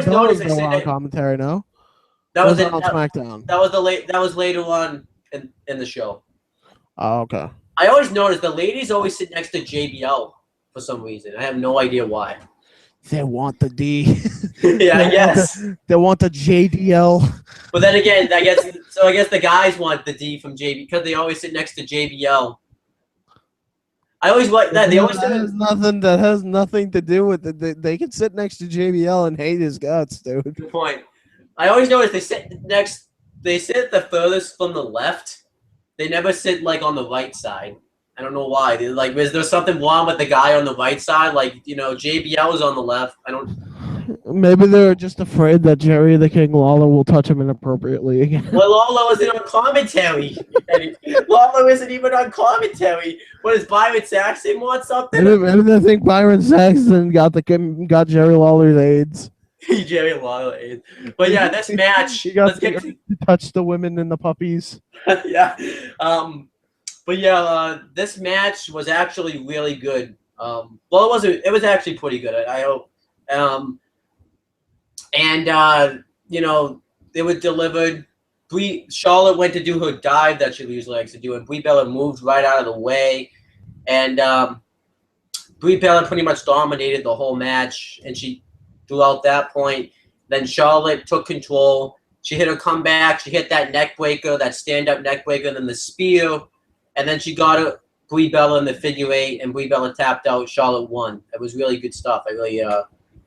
noticed they said on commentary. No, that was on SmackDown. That was later on in the show. Oh, okay. I always noticed the ladies always sit next to JBL for some reason. I have no idea why. They want the D. Yeah, I guess. They want the JDL. But then again, I guess the guys want the D from JB because they always sit next to JBL. I always like that. They always that has nothing to do with it. They can sit next to JBL and hate his guts, dude. Good point. I always notice they sit the furthest from the left. They never sit like on the right side. I don't know why. Like, is there something wrong with the guy on the right side? Like, JBL is on the left. I don't. Maybe they're just afraid that Jerry the King Lawler will touch him inappropriately again. Well, Lawler isn't on commentary. Lawler isn't even on commentary. What is Byron Saxton want something? Maybe they think Byron Saxton got Jerry Lawler's AIDS. Jerry Lawler AIDS. But yeah, this match. Touch the women and the puppies. Yeah. But yeah, this match was actually really good. Well, it wasn't. It was actually pretty good. I hope. It was delivered. Charlotte went to do her dive that she usually likes to do, and Brie Bella moved right out of the way, and Brie Bella pretty much dominated the whole match, and she throughout that point. Then Charlotte took control. She hit her comeback. She hit that neck breaker, that stand-up neck breaker, and then the spear. And then she got Brie Bella in the figure eight, and Brie Bella tapped out. Charlotte won. It was really good stuff. I really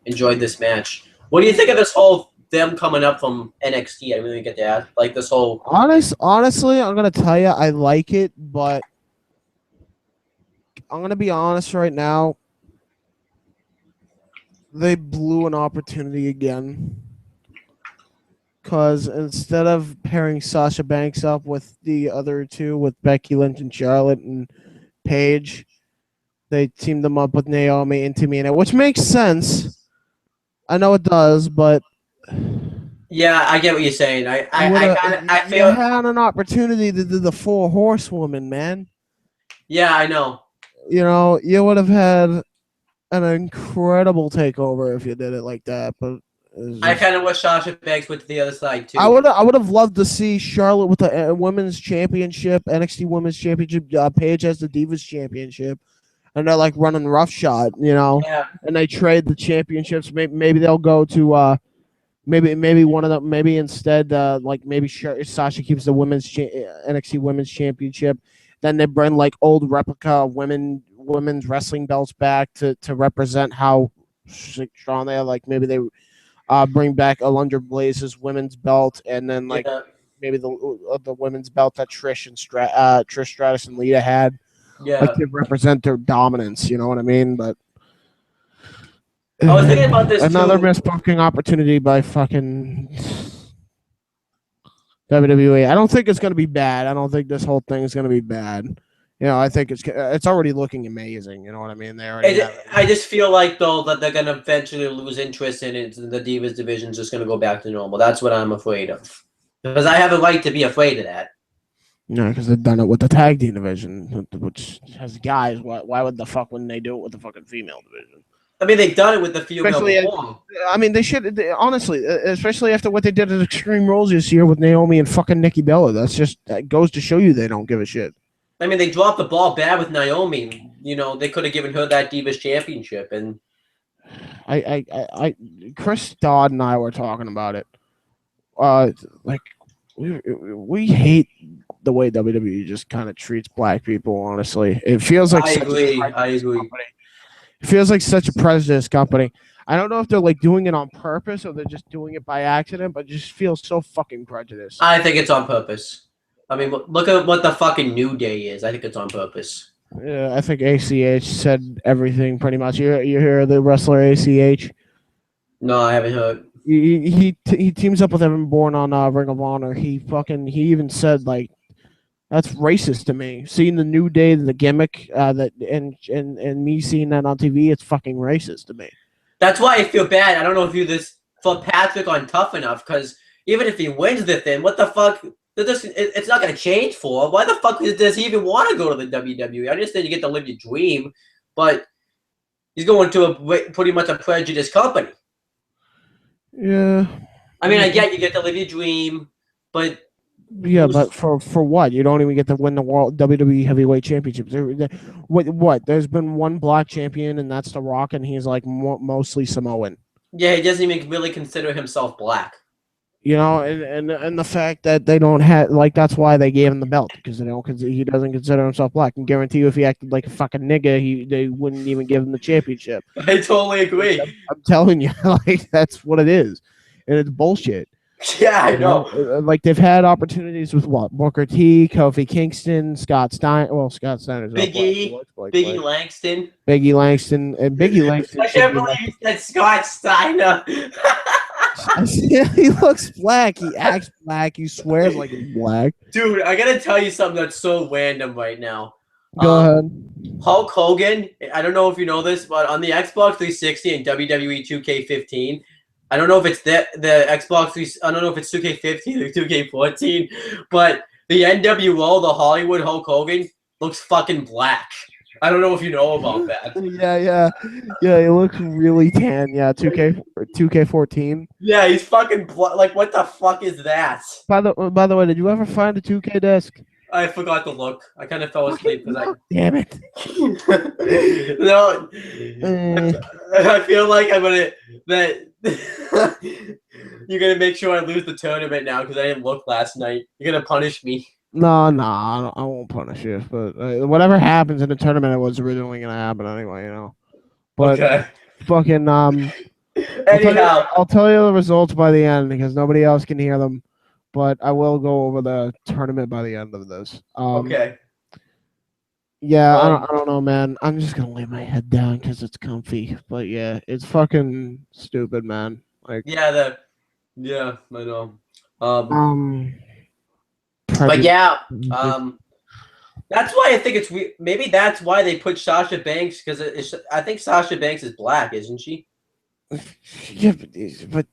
enjoyed this match. What do you think of this whole them coming up from NXT? I really get to ask. Like this whole. Honestly, I'm gonna tell you, I like it, but I'm gonna be honest right now. They blew an opportunity again. Because instead of pairing Sasha Banks up with the other two, with Becky Lynch and Charlotte and Paige, they teamed them up with Naomi and Tamina, which makes sense. I know it does, but yeah, I get what you're saying. I feel you had an opportunity to do the 4 horsewomen, man. Yeah, I know. You would have had an incredible takeover if you did it like that, but. I kind of wish Sasha Banks went to the other side too. I would have loved to see Charlotte with the women's championship, NXT Women's Championship. Paige has the Divas Championship, and they're like running roughshod, Yeah. And they trade the championships. Maybe they'll go to maybe one of them. Maybe instead, maybe Sasha keeps the NXT Women's Championship. Then they bring like old replica women's wrestling belts back to represent how strong they are. Like maybe they. Bring back Alundra Blaze's women's belt, and then maybe the women's belt that Trish Stratus and Lita had. Yeah, like to represent their dominance. You know what I mean? But I was thinking about this. Another missed booking opportunity by fucking WWE. I don't think it's gonna be bad. I don't think this whole thing is gonna be bad. I think it's already looking amazing. You know what I mean? I just feel like, though, that they're going to eventually lose interest in it. The Divas division's just going to go back to normal. That's what I'm afraid of. Because I have a right to be afraid of that. No, because they've done it with the tag team division, which has guys. Why would the fuck wouldn't they do it with the fucking female division? I mean, they've done it with the female before. I mean, they should, honestly, especially after what they did at Extreme Rules this year with Naomi and fucking Nikki Bella. That goes to show you they don't give a shit. I mean, they dropped the ball bad with Naomi. They could have given her that Divas Championship, and Chris Dodd and I were talking about it. we hate the way WWE just kind of treats black people. Honestly, it feels like I agree. I agree. company. It feels like such a prejudice company. I don't know if they're like doing it on purpose or they're just doing it by accident, but it just feels so fucking prejudiced. I think it's on purpose. I mean, look at what the fucking New Day is. I think it's on purpose. Yeah, I think ACH said everything pretty much. You hear the wrestler ACH? No, I haven't heard. He teams up with Evan Bourne on Ring of Honor. He even said like that's racist to me. Seeing the New Day, the gimmick, that and me seeing that on TV, it's fucking racist to me. That's why I feel bad. I don't know if you this for Patrick on Tough Enough, because even if he wins the thing, what the fuck? It's not going to change for him. Why the fuck does he even want to go to the WWE? I understand you get to live your dream, but he's going to pretty much a prejudiced company. Yeah. I mean, I get you get to live your dream, but yeah, but for what? You don't even get to win the World WWE Heavyweight Championships. What? There's been one black champion, and that's The Rock, and he's like mostly Samoan. Yeah, he doesn't even really consider himself black. You know, and the fact that they don't have like that's why they gave him the belt because they don't he doesn't consider himself black. And guarantee you, if he acted like a fucking nigga, they wouldn't even give him the championship. I totally agree. I'm telling you, like that's what it is, and it's bullshit. Yeah, I know. Like they've had opportunities with what Booker T, Kofi Kingston, Scott Steiner. Well, Scott Steiner's Biggie Langston. Biggie Langston and Biggie Langston. I can't believe you said Scott Steiner. He looks black. He acts black. He swears like he's black. Dude, I gotta tell you something that's so random right now. Go ahead. Hulk Hogan. I don't know if you know this, but on the Xbox 360 and WWE 2K15. I don't know if it's the Xbox 3. I don't know if it's 2K15 or 2K14, but the NWO, the Hollywood Hulk Hogan, looks fucking black. I don't know if you know about that. Yeah. He looks really tan. Yeah, 2K14. Yeah, he's fucking like what the fuck is that? By the way, did you ever find a 2K disc? I forgot to look. I kind of fell asleep because Damn it. No, I feel like I'm gonna you're gonna make sure I lose the tournament now because I didn't look last night. You're gonna punish me. No, I won't punish you. But whatever happens in the tournament, it was originally gonna happen anyway, you know. But okay. Fucking Anyhow, I'll tell you the results by the end because nobody else can hear them. But I will go over the tournament by the end of this. Okay. Yeah, I don't know, man. I'm just gonna lay my head down because it's comfy. But yeah, it's fucking stupid, man. Like yeah, I know. But yeah, that's why I think it's weird. Maybe that's why they put Sasha Banks because I think Sasha Banks is black, isn't she? Yeah, but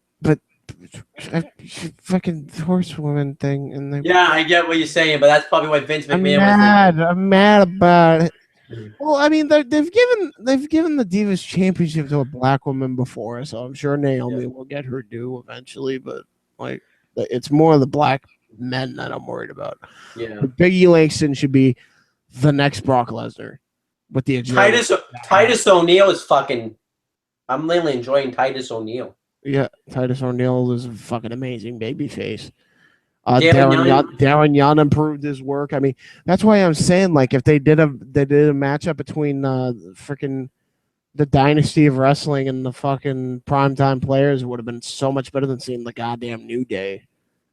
fucking horsewoman thing, and yeah, I get what you're saying, but that's probably why Vince McMahon I'm mad about it. Well, I mean, they've given the Divas Championship to a black woman before, so I'm sure Naomi will get her due eventually. But like, it's more the black men that I'm worried about. Yeah, but Biggie Langston should be the next Brock Lesnar with the agility. Titus O'Neil is fucking. I'm really enjoying Titus O'Neil. Yeah, Titus O'Neil is a fucking amazing babyface. Darren Young improved his work. I mean, that's why I'm saying, like, if they did a matchup between freaking the dynasty of wrestling and the fucking primetime players, it would have been so much better than seeing the goddamn New Day.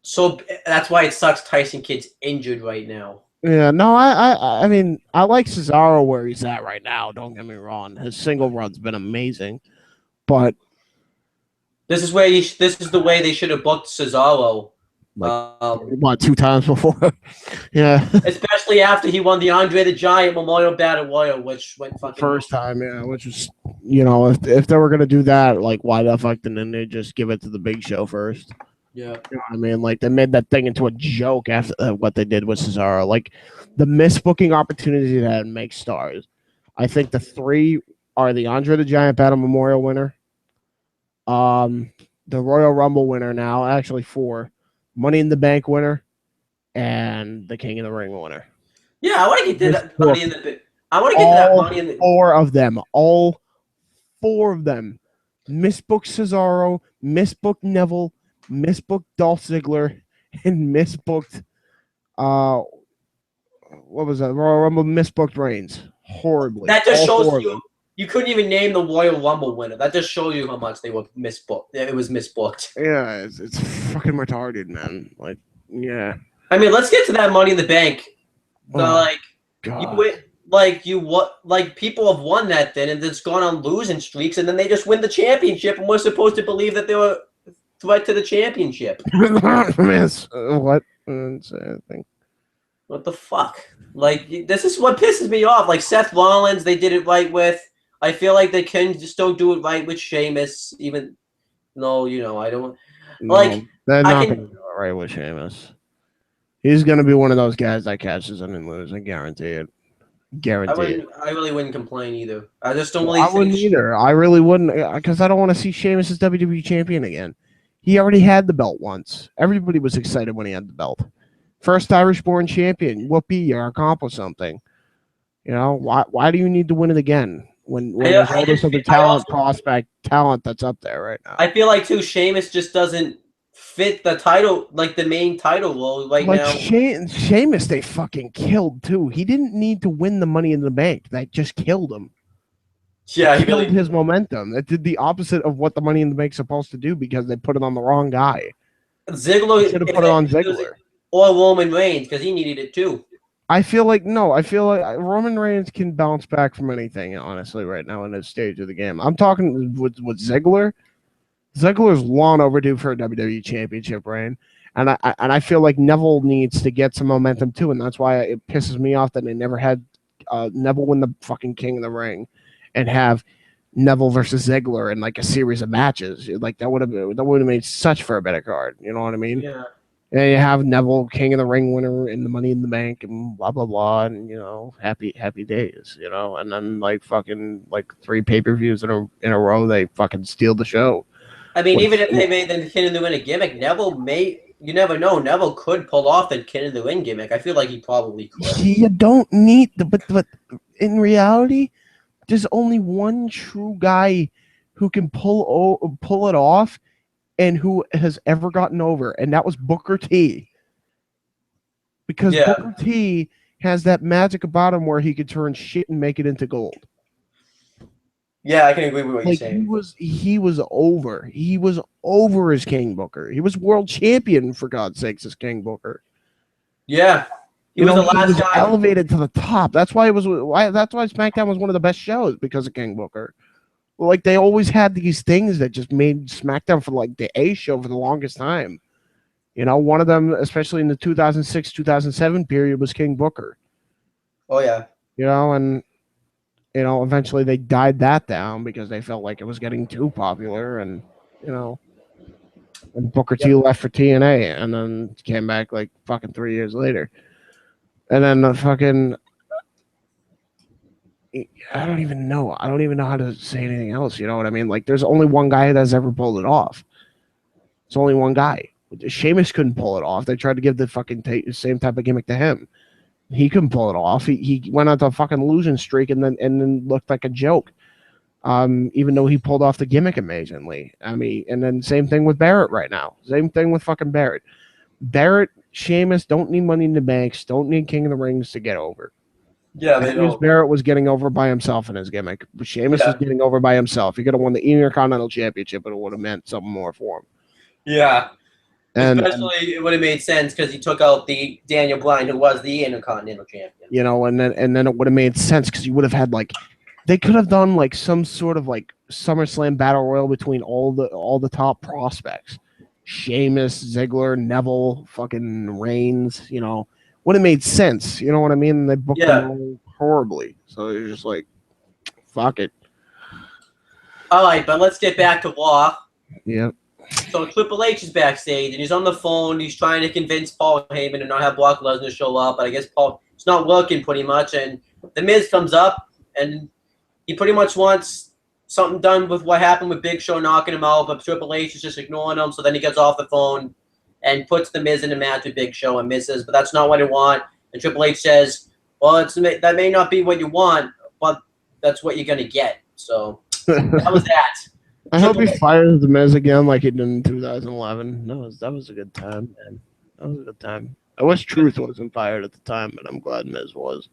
So that's why it sucks Tyson Kidd's injured right now. Yeah, no, I mean, I like Cesaro where he's at right now. Don't get me wrong; his single run's been amazing, but this is the way they should have booked Cesaro. Like, 2 times before? Yeah. Especially after he won the Andre the Giant Memorial Battle Royal, which went fucking first time, yeah, which was, you know, if they were gonna do that, like, why the fuck didn't they just give it to the Big Show first? Yeah. You know what I mean? Like, they made that thing into a joke after what they did with Cesaro. Like, the misbooking opportunity that makes stars. I think the 3 are the Andre the Giant Battle Memorial winner, the Royal Rumble winner now, actually 4. Money in the Bank winner, and the King of the Ring winner. Yeah, I want to get to that Money in the. I want to get to that Money in the. 4 of them, all 4 of them, misbooked Cesaro, misbooked Neville, misbooked Dolph Ziggler, and misbooked. What was that? Royal Rumble misbooked Reigns horribly. That just All shows four of them. you couldn't even name the Royal Rumble winner. That just shows you how much they were misbooked. It was misbooked. Yeah, it's fucking retarded, man. Like, yeah. I mean, let's get to that Money in the Bank. Oh, God. People have won that then, and it's gone on losing streaks, and then they just win the championship, and we're supposed to believe that they were a threat to the championship. Miss, what? I think. What the fuck? Like, this is what pisses me off. Like, Seth Rollins, they did it right with. I feel like they can still do it right with Sheamus, even though, I don't. No, they're not going to do it right with Sheamus. He's going to be one of those guys that catches him and loses. I guarantee it. I really wouldn't complain either. I just don't really I wouldn't either. I really wouldn't, because I don't want to see Sheamus as WWE champion again. He already had the belt once. Everybody was excited when he had the belt. First Irish-born champion. Whoopee, you accomplished something. Why do you need to win it again when there's all this other talent that's up there right now? I feel like, too, Sheamus just doesn't fit the title, like the main title role now. Sheamus, they fucking killed, too. He didn't need to win the Money in the Bank. That just killed him. Yeah, he killed his momentum. That did the opposite of what the Money in the Bank's supposed to do because they put it on the wrong guy. Ziggler should have put it on Ziggler. Or Roman Reigns, because he needed it too. I feel like Roman Reigns can bounce back from anything, honestly, right now in this stage of the game. I'm talking with Ziggler. Ziggler's long overdue for a WWE Championship reign. And I feel like Neville needs to get some momentum too, and that's why it pisses me off that they never had Neville win the fucking King of the Ring and have Neville versus Ziggler in like a series of matches. Like that would have made such for a better card. You know what I mean? Yeah. And you have Neville King of the Ring winner in the Money in the Bank and blah blah blah, and happy days. And then like fucking like 3 pay-per-views in a row, they fucking steal the show. I mean, even if they made the King of the Ring a gimmick, you never know. Neville could pull off the King of the Ring gimmick. I feel like he probably could. You don't need but in reality, there's only one true guy who can pull it off and who has ever gotten over, and that was Booker T. Because Booker T has that magic about him where he could turn shit and make it into gold. Yeah, I can agree with what you're saying. He was over. He was over as King Booker. He was world champion, for God's sakes, as King Booker. Yeah. He was the last guy elevated to the top. That's why SmackDown was one of the best shows, because of King Booker. Like, they always had these things that just made SmackDown for like the A show for the longest time. One of them, especially in the 2006-2007 period, was King Booker. Oh yeah. And eventually they died that down because they felt like it was getting too popular, and and Booker T left for TNA and then came back like fucking 3 years later. And then the fucking I don't even know how to say anything else. You know what I mean? Like, there's only one guy that's ever pulled it off. It's only one guy. Sheamus couldn't pull it off. They tried to give the fucking same type of gimmick to him. He couldn't pull it off. He went on to a fucking losing streak and then looked like a joke. Even though he pulled off the gimmick amazingly. I mean, and then same thing with Barrett right now. Same thing with fucking Barrett. Barrett, Sheamus don't need Money in the Banks, don't need King of the Rings to get over. Yeah, they don't. Barrett was getting over by himself in his gimmick. But Sheamus was getting over by himself. He could have won the Intercontinental Championship, but it would have meant something more for him. Yeah. Especially, it would have made sense because he took out the Daniel Bryan, who was the Intercontinental Champion. And then it would have made sense because you would have had they could have done like some sort of like SummerSlam Battle Royal between all the top prospects. Sheamus, Ziggler, Neville, fucking Reigns, would have made sense. You know what I mean? And they booked them all horribly. So you're just like, fuck it. All right, but let's get back to Raw. Yep. So Triple H is backstage, and he's on the phone. He's trying to convince Paul Heyman to not have Brock Lesnar show up, but I guess it's not working pretty much. And The Miz comes up, and he pretty much wants something done with what happened with Big Show knocking him out, but Triple H is just ignoring him. So then he gets off the phone and puts The Miz in a match with Big Show, and Miz says, but that's not what I want. And Triple H says, well, that may not be what you want, but that's what you're going to get. So that was that. I hope he fires The Miz again like he did in 2011. That was a good time, man. That was a good time. I wish Truth wasn't fired at the time, but I'm glad Miz was.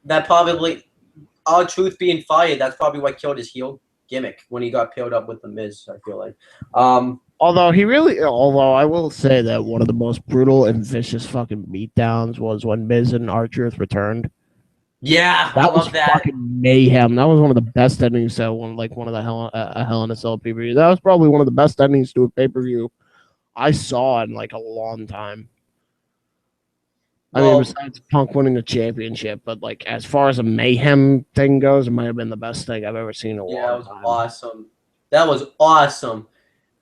That probably, R-Truth being fired, that's probably what killed his heel gimmick when he got paired up with the Miz. I feel like. Although I will say that one of the most brutal and vicious fucking beatdowns was when Miz and R-Truth returned. Yeah, I That was love that. fucking mayhem. That was one of the best endings to one of the Hell in a Cell pay per view. That was probably one of the best endings to a pay per view I saw in like a long time. I mean, besides Punk winning the championship, but like as far as a mayhem thing goes, it might have been the best thing I've ever seen in a long time. Awesome. That was awesome.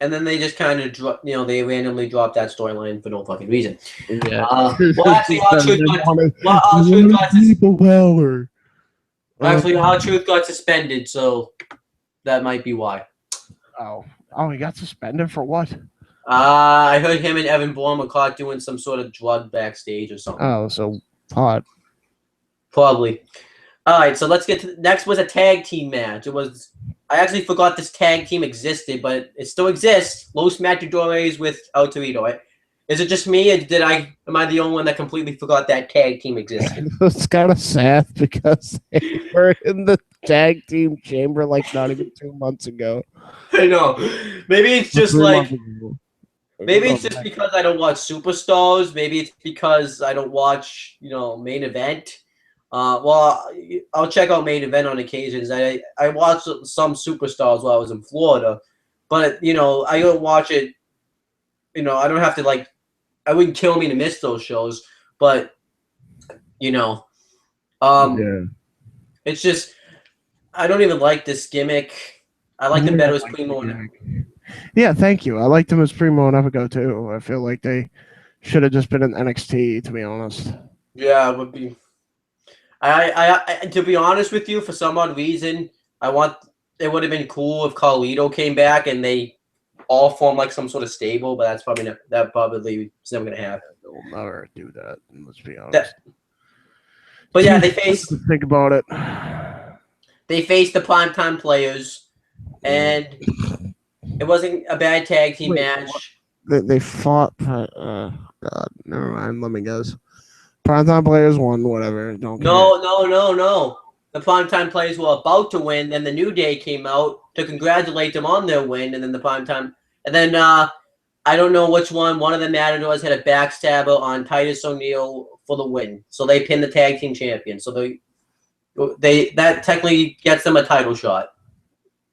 And then they just kind of, they randomly dropped that storyline for no fucking reason. Yeah. Well, actually, R-Truth got suspended, so that might be why. Oh, he got suspended for what? I heard him and Evan Bourne were caught doing some sort of drug backstage or something. Oh, so pot. Probably. All right, so let's get to next was a tag team match. I actually forgot this tag team existed, but it still exists. Los Matadores with El Torito. Is it just me, or am I the only one that completely forgot that tag team existed? It's kind of sad because they were in the tag team chamber like not even 2 months ago. I know. Maybe it's just like maybe it's just because I don't watch Superstars. Maybe it's because I don't watch, Main Event. Well, I'll check out Main Event on occasions. I watched some Superstars while I was in Florida, but I don't watch it. I don't have to I wouldn't kill me to miss those shows, but it's just I don't even like this gimmick. I like them better as Primo and yeah, thank you. I liked them as Primo and Epico too. I feel like they should have just been in NXT, to be honest. Yeah, it would be. I to be honest with you, for some odd reason, it would have been cool if Carlito came back and they all form like some sort of stable, but it's never gonna happen. They'll never do that. Let's be honest. But yeah, they faced. Think about it. They faced the primetime players, and it wasn't a bad tag team match. They fought. God, never mind. Let me guess. Primetime players won. Whatever. Don't care. No. The primetime players were about to win, then the New Day came out to congratulate them on their win, and then the primetime. And then I don't know which one. One of the Matadors had a backstabber on Titus O'Neil for the win, so they pinned the tag team champion. So that technically gets them a title shot,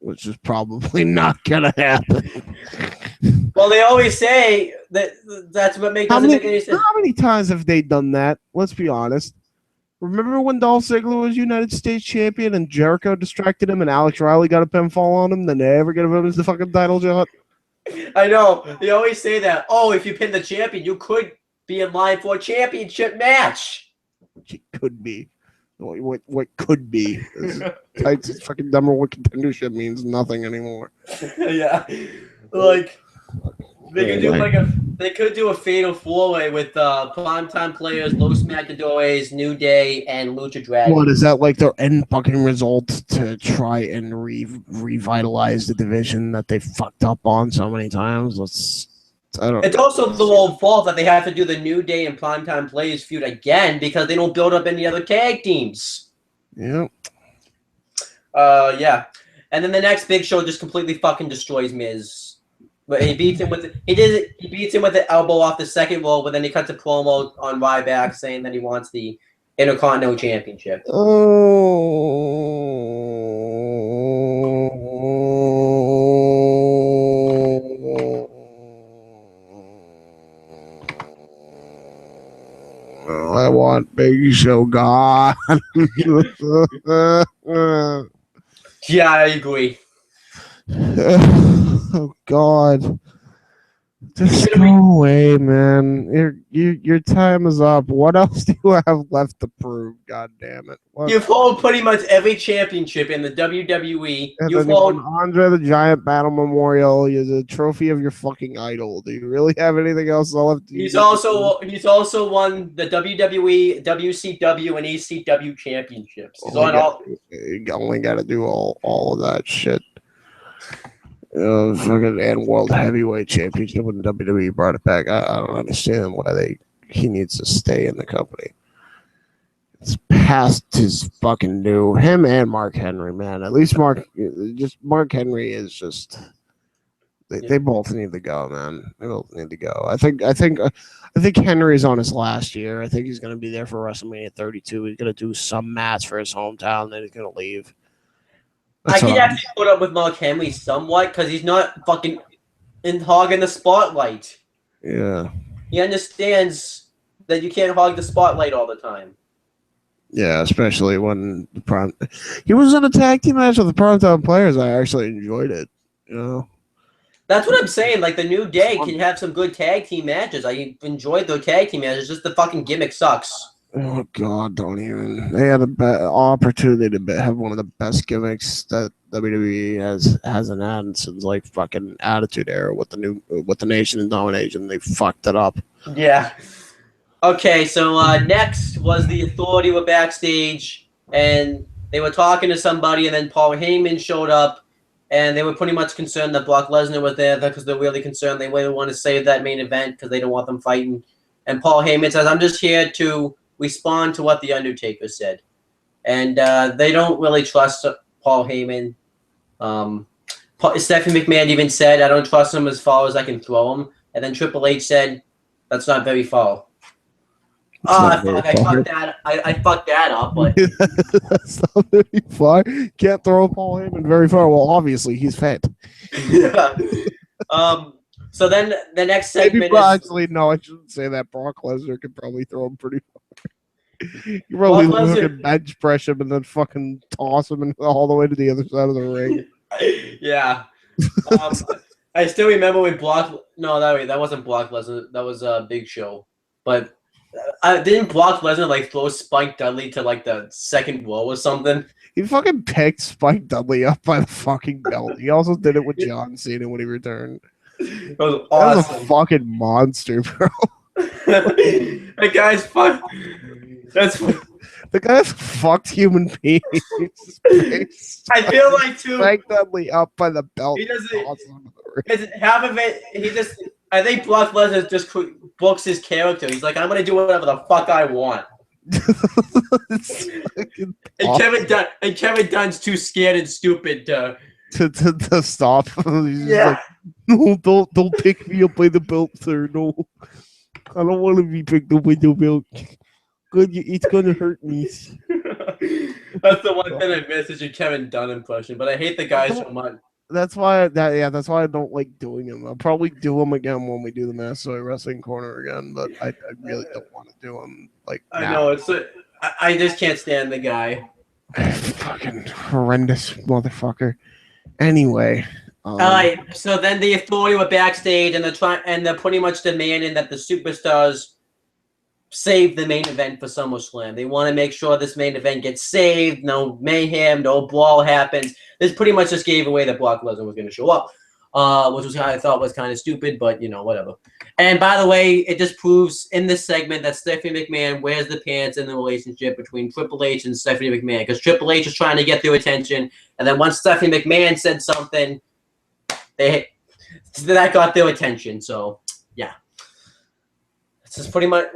which is probably not gonna happen. Well, they always say that's what doesn't make any sense. How many times have they done that? Let's be honest. Remember when Dolph Ziggler was United States champion and Jericho distracted him and Alex Riley got a pinfall on him? Then they ever gave him the fucking title shot? I know. They always say that. Oh, if you pin the champion, you could be in line for a championship match. It could be. What could be? It's fucking number one contendership means nothing anymore. Yeah. They could do a fatal four-way with primetime players, Los Matadores, New Day, and Lucha Dragon. What is that like their end fucking result to try and revitalize the division that they fucked up on so many times? It's also the old fault that they have to do the New Day and primetime players feud again because they don't build up any other tag teams. Yeah. Yeah. And then the next big show just completely fucking destroys Miz. But he beats him with the elbow off the second roll, but then he cuts a promo on Ryback saying that he wants the Intercontinental Championship. I want Big Show gone. Yeah, I agree. Oh God. Just go away, man. Your time is up. What else do you have left to prove? God damn it. You've held pretty much every championship in the WWE. You've won Andre the Giant Battle Memorial. You're the trophy of your fucking idol. Do you really have anything else left? He's also won the WWE, WCW, and ECW championships. He's on all. You only got to do all of that shit. Fucking and world heavyweight championship when WWE brought it back. I don't understand why he needs to stay in the company. It's past his fucking due. Him and Mark Henry, man. At least Mark Henry is just. They both need to go, man. They both need to go. I think Henry's on his last year. I think he's going to be there for WrestleMania 32. He's going to do some match for his hometown, then he's going to leave. I can actually put up with Mark Henry somewhat because he's not fucking hogging the spotlight. Yeah. He understands that you can't hog the spotlight all the time. Yeah, especially when he was in a tag team match with the Primetime Players. I actually enjoyed it. You know. That's what I'm saying. Like, the New Day can have some good tag team matches. I enjoyed their tag team matches. Just the fucking gimmick sucks. Oh, God, don't even. They had an opportunity to have one of the best gimmicks that WWE hasn't had since, like, fucking Attitude Era with the Nation and Domination. They fucked it up. Yeah. Okay, so next was the Authority were backstage, and they were talking to somebody, and then Paul Heyman showed up. And they were pretty much concerned that Brock Lesnar was there because they're really concerned. They really want to save that main event because they don't want them fighting. And Paul Heyman says, I'm just here to respond to what The Undertaker said. And they don't really trust Paul Heyman. Stephanie McMahon even said, I don't trust him as far as I can throw him. And then Triple H said, that's not very far. I fucked that up, but that's not very far. Can't throw Paul Heyman very far. Well, obviously he's fat. Yeah. So then the next segment actually no, I shouldn't say that. Brock Lesnar could probably throw him pretty far. You probably fucking bench press him and then fucking toss him all the way to the other side of the ring. Yeah. I still remember when that wasn't Brock Lesnar. That was Big Show. But didn't Brock Lesnar like throw Spike Dudley to like the second row or something? He fucking picked Spike Dudley up by the fucking belt. He also did it with John Cena when he returned. That was awesome. That was a fucking monster, bro. That guy's fuck. The guy's a fucked human being. I feel like too. Spike Dudley up by the belt. He doesn't. Half of it. I think Brock Lesnar just books his character. He's like, I'm gonna do whatever the fuck I want. and Kevin Dunn's too scared and stupid to stop. He's yeah. Like, no, don't pick me up by the belt, sir. No, I don't want to be picked up by the belt. Good, it's gonna hurt me. That's the one thing I miss is your Kevin Dunn impression, but I hate the guy so much. That's why I don't like doing them. I'll probably do them again when we do the Massasoit Wrestling Corner again, but I really don't want to do them like now. I know I just can't stand the guy. Fucking horrendous motherfucker. Anyway, all right. So then the Authority were backstage, and they're pretty much demanding that the superstars save the main event for SummerSlam. They want to make sure this main event gets saved. No mayhem, no brawl happens. This pretty much just gave away that Brock Lesnar was going to show up, which was I thought was kind of stupid, but whatever. And by the way, it just proves in this segment that Stephanie McMahon wears the pants in the relationship between Triple H and Stephanie McMahon, because Triple H is trying to get their attention, and then once Stephanie McMahon said something, that got their attention. So yeah, this is pretty much.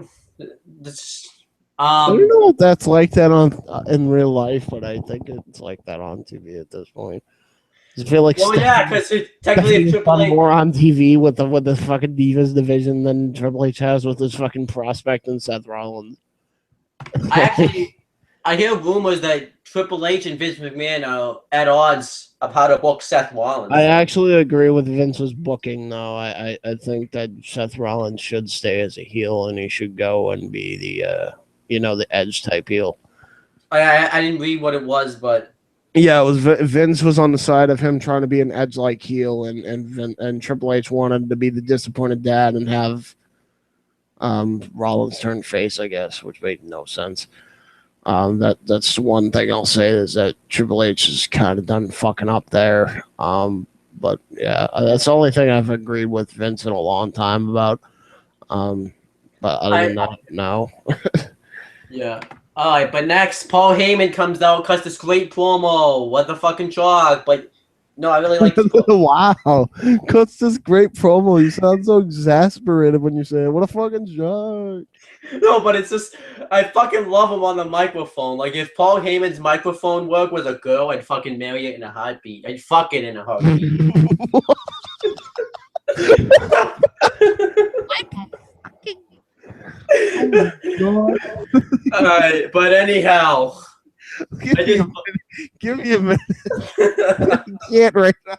I don't know if that's like that in real life, but I think it's like that on TV at this point. I feel like because technically Triple H more on TV with the fucking Divas division than Triple H has with his fucking prospect and Seth Rollins. I hear rumors that Triple H and Vince McMahon are at odds of how to book Seth Rollins. I actually agree with Vince's booking, though. I think that Seth Rollins should stay as a heel, and he should go and be the Edge type heel. I didn't read what it was, but yeah, it was Vince was on the side of him trying to be an Edge like heel, and Triple H wanted to be the disappointed dad and have Rollins turn face, I guess, which made no sense. That's one thing I'll say is that Triple H is kind of done fucking up there. But yeah, that's the only thing I've agreed with Vince in a long time about. But other than that, no. Yeah. All right, but next, Paul Heyman comes out, cuts this great promo. What the fucking shock. But No, I really like this book. Wow. Cuts this great promo. You sound so exasperated when you say it. What a fucking joke. No, but it's just I fucking love him on the microphone. Like if Paul Heyman's microphone work was a girl, I'd fucking marry it in a heartbeat. I'd fuck it in a heartbeat. God. All right, but anyhow, Give me a minute. I can't right now.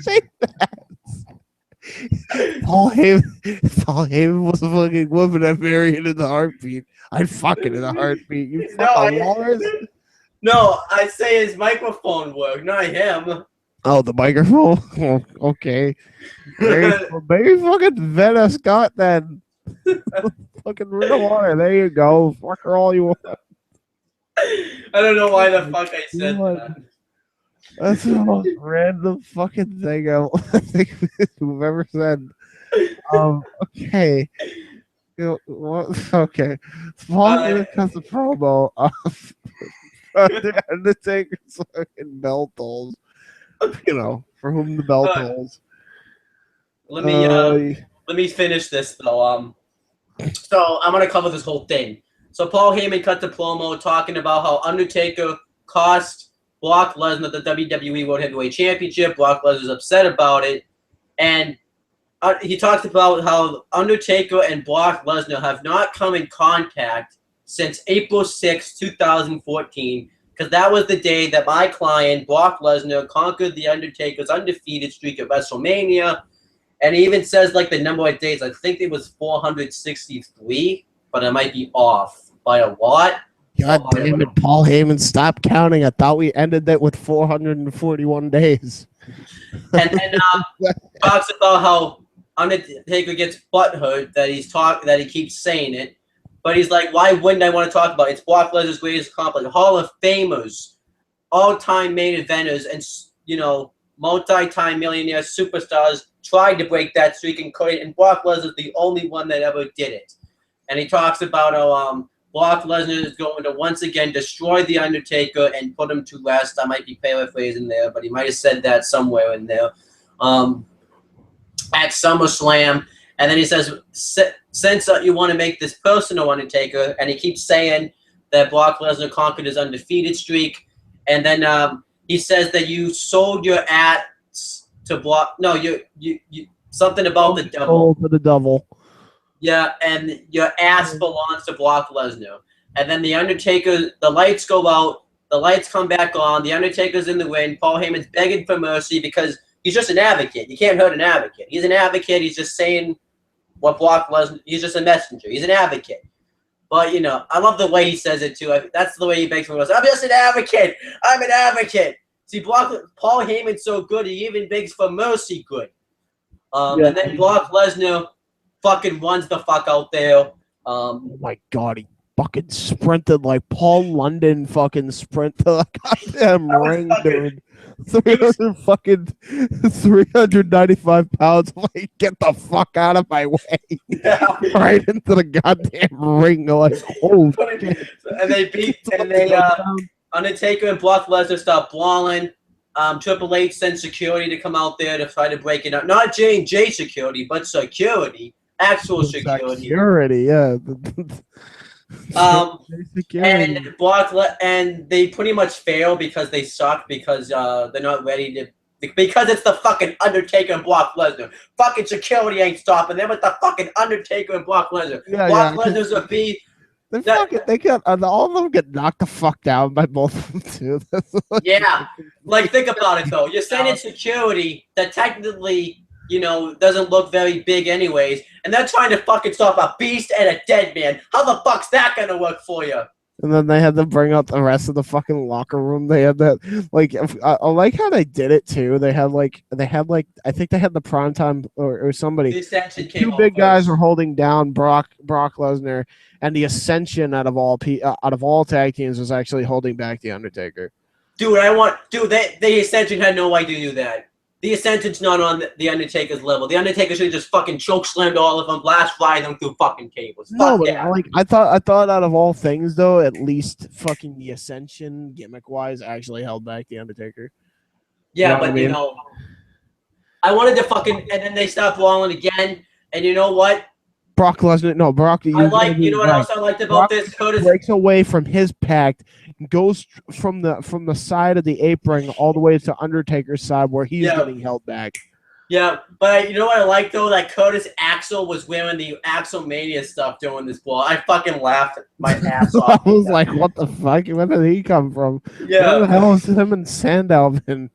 Say that. Paul Heyman was a fucking woman I'd marry it in a heartbeat. I'd fuck it in a heartbeat. You fucking walrus. No, I say his microphone work, not him. Oh, the microphone? Oh, okay. Maybe fucking Vena Scott then. Fucking Ring of Honor. There you go. Fuck her all you want. I don't know why the fuck I said that. That's the most random fucking thing I think we've ever said. Okay. Okay. Paul Heyman cuts the promo of the Undertaker's fucking bell tolls. You know, for whom the bell tolls. Let me finish this though. So I'm gonna cover this whole thing. So Paul Heyman cut the promo talking about how Undertaker cost Brock Lesnar the WWE World Heavyweight Championship. Brock Lesnar's upset about it, and he talks about how Undertaker and Brock Lesnar have not come in contact since April 6, 2014, because that was the day that my client, Brock Lesnar, conquered the Undertaker's undefeated streak at WrestleMania. And he even says, like, the number of days. I think it was 463, but I might be off by a lot. God damn it, Paul Heyman, stop counting. I thought we ended that with 441 days. And then talks about how Undertaker gets butthurt that that he keeps saying it. But he's like, why wouldn't I want to talk about it? It's Brock Lesnar's greatest accomplishment. Hall of Famers, all-time main eventers, and, you know, multi-time millionaire superstars tried to break that streak and couldn't, and Brock Lesnar's the only one that ever did it. And he talks about how Brock Lesnar is going to once again destroy The Undertaker and put him to rest. I might be paraphrasing there, but he might have said that somewhere in there. At SummerSlam. And then he says, since you want to make this personal, Undertaker, and he keeps saying that Brock Lesnar conquered his undefeated streak. And then he says that you sold your ass to Brock. No, you something about the devil. To the devil. Yeah, and your ass belongs to Brock Lesnar. And then the Undertaker, the lights go out, the lights come back on, the Undertaker's in the ring, Paul Heyman's begging for mercy because he's just an advocate. You can't hurt an advocate. He's an advocate. He's just saying what Brock Lesnar. He's just a messenger. He's an advocate. But, you know, I love the way he says it, too. That's the way he begs for mercy. I'm just an advocate. I'm an advocate. See, Paul Heyman's so good, he even begs for mercy good. And then Brock Lesnar fucking runs the fuck out there. Oh, my God. He fucking sprinted like Paul London fucking sprint to the goddamn ring, dude. 395 pounds. Like, get the fuck out of my way. Yeah. Right into the goddamn ring. Like, oh shit. And they Undertaker and Brock Lesnar start brawling. Triple H sends security to come out there to try to break it up. Not J&J security, but security. Actual security. Security, yeah. And they pretty much fail because they suck because they're not ready to, because it's the fucking Undertaker and Brock Lesnar. Fucking security ain't stopping them with the fucking Undertaker and Brock Lesnar. Brock Lesnar's a B. All of them get knocked the fuck down by both of them too. Yeah, like think about it though. You're sending security that technically, you know, doesn't look very big anyways, and they're trying to fucking stop a beast and a dead man. How the fuck's that gonna work for you? And then they had to bring out the rest of the fucking locker room. They had that, like, I like how they did it too. They had like, I think they had the primetime or somebody. The Ascension came two big guys were holding down Brock Lesnar, and the Ascension out of all tag teams was actually holding back the Undertaker. Dude, the Ascension had no idea to do that. The Ascension's not on the Undertaker's level. The Undertaker should have just fucking choke slammed all of them, blast fried them through fucking cables. No, Fuck but that. I thought out of all things though, at least fucking the Ascension gimmick wise actually held back the Undertaker. Yeah, You know what but I mean? you know, I wanted to fucking, and then they stopped brawling again. And you know what? Brock Lesnar, no, Brock. You know what else I liked about Brock this? Curtis. breaks away from his pact, goes from the side of the apron all the way to Undertaker's side where he's getting held back. Yeah, but you know what I like though? That Curtis Axel was wearing the Axel Mania stuff during this ball. I fucking laughed my ass off. I was like, what the fuck? Where did he come from? Yeah. Where the hell is him and Sandow been?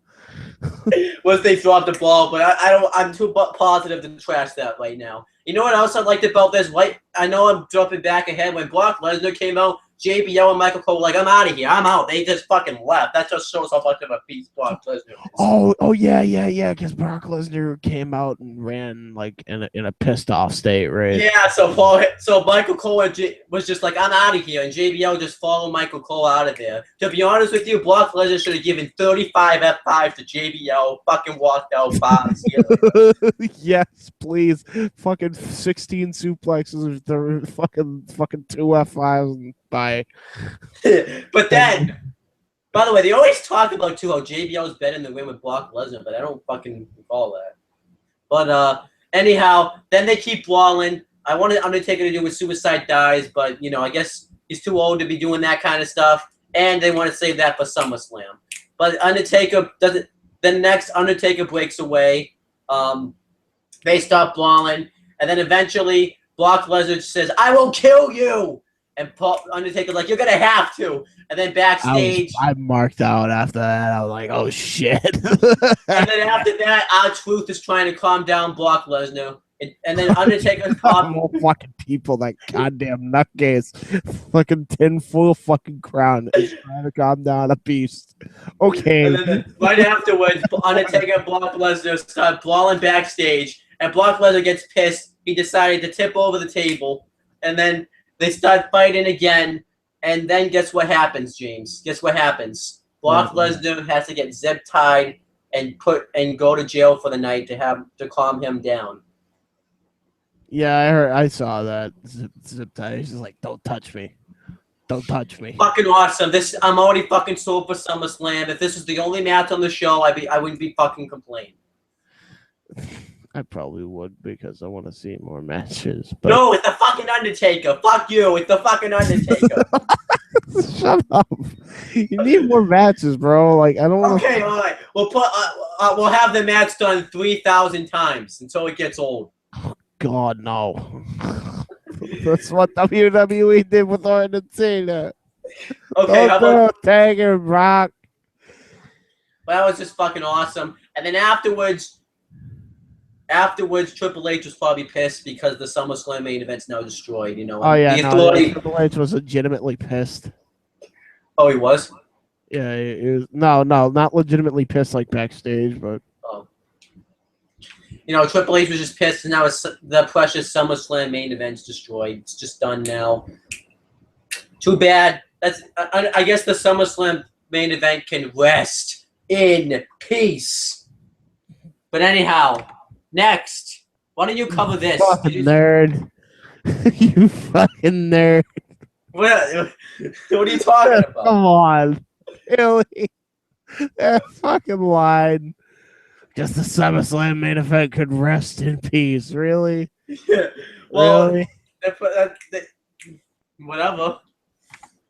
Was they dropped the ball, but I'm too positive to trash that right now. You know what else I liked about this? I know I'm jumping back ahead. When Brock Lesnar came out, JBL and Michael Cole were like, I'm out of here. I'm out. They just fucking left. That just shows how much of a beast Brock Lesnar is. Oh yeah. Because Brock Lesnar came out and ran like in a pissed off state, right? Yeah. So Michael Cole was just like, I'm out of here, and JBL just followed Michael Cole out of there. To be honest with you, Brock Lesnar should have given 35 F5s to JBL. Fucking walked out 5. Yes, please. Fucking 16 suplexes, the fucking 2 F5s and bye. But then, by the way, they always talk about too how JBL's better in the ring with Brock Lesnar, but I don't fucking recall that. But anyhow, then they keep brawling. I wanted Undertaker to do with Suicide Dies, but you know, I guess he's too old to be doing that kind of stuff, and they want to save that for SummerSlam. But Undertaker doesn't. Then next, Undertaker breaks away. They stop brawling, and then eventually, Brock Lesnar says, "I will kill you." And Undertaker's like, you're going to have to. And then backstage. I marked out after that. I was like, oh, shit. And then after that, R-Truth is trying to calm down Brock Lesnar. And then Undertaker's more fucking people, that goddamn nutcase. Fucking tinfoil fucking crown is trying to calm down a beast. Okay. And then right afterwards, Undertaker and Brock Lesnar start brawling backstage. And Brock Lesnar gets pissed. He decided to tip over the table. And then they start fighting again, and then guess what happens, James? Guess what happens? Brock Lesnar has to get zip tied and go to jail for the night to calm him down. Yeah, I saw that zip tie. He's just like, don't touch me. Don't touch me. Fucking awesome. I'm already fucking sold for SummerSlam. If this was the only match on the show, I wouldn't be fucking complaining. I probably would because I want to see more matches. But... No, it's the fucking Undertaker. Fuck you. It's the fucking Undertaker. Shut up. You need more matches, bro. Like I don't want. Okay, all right. We'll have the match done 3,000 times until it gets old. Oh, God, no. That's what WWE did with Owen and Cena. Okay, how about Taker, Brock? Well, that was just fucking awesome. And then afterwards, Triple H was probably pissed because the SummerSlam main event's now destroyed. You know. Oh yeah, Triple H was legitimately pissed. Oh, he was. Yeah, he was. No, not legitimately pissed like backstage, but. Oh. You know, Triple H was just pissed, and now the precious SummerSlam main event's destroyed. It's just done now. Too bad. I guess the SummerSlam main event can rest in peace. But anyhow. Next, why don't you cover this? Fucking nerd. You fucking nerd. What are you talking about? Come on. Really? That fucking line. Just the SummerSlam main event could rest in peace. Really? Yeah. Well, really? Whatever.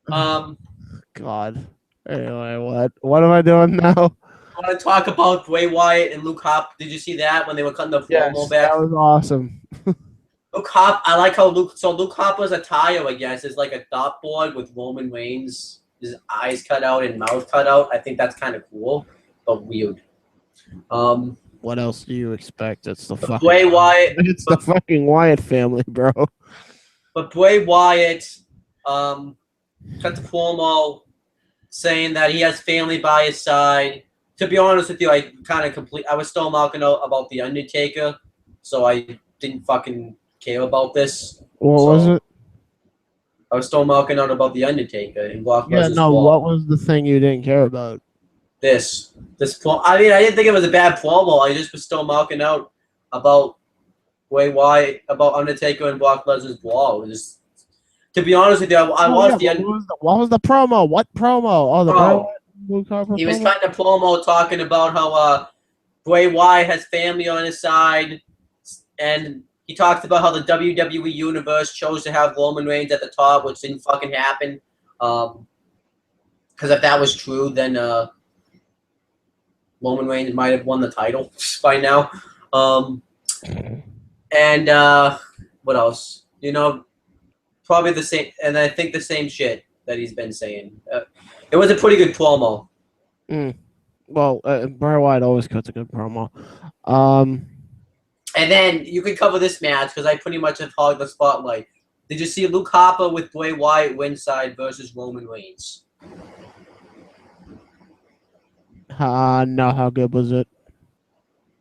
God. Anyway, what am I doing now? I want to talk about Bray Wyatt and Luke Harper. Did you see that when they were cutting the promo back? That was awesome. Luke Harper, I like how Luke Harper's attire, I guess, is like a dartboard with Roman Reigns, his eyes cut out and mouth cut out. I think that's kind of cool, but weird. What else do you expect? It's the fucking Bray Wyatt. It's the fucking Wyatt family, bro. But Bray Wyatt cut the promo saying that he has family by his side. To be honest with you, I was still marking out about The Undertaker, so I didn't fucking care about this. What was it? I was still marking out about The Undertaker and Brock Yeah, Lesnar's no, fault. what was the thing you didn't care about? The I mean, I didn't think it was a bad promo. I just was still marking out about about Undertaker and Brock Lesnar's brawl. To be honest with you, I watched what was the promo? What promo? Oh, the Blue Carpet he was promo? cutting a promo talking about how Bray Wyatt has family on his side, and he talked about how the WWE Universe chose to have Roman Reigns at the top, which didn't fucking happen. Because if that was true, then Roman Reigns might have won the title by now. And what else? Probably the same, and I think the same shit that he's been saying. It was a pretty good promo. Well, Bray Wyatt always cuts a good promo. And then you can cover this match because I pretty much have hogged the spotlight. Did you see Luke Harper with Bray Wyatt ringside versus Roman Reigns? No, how good was it?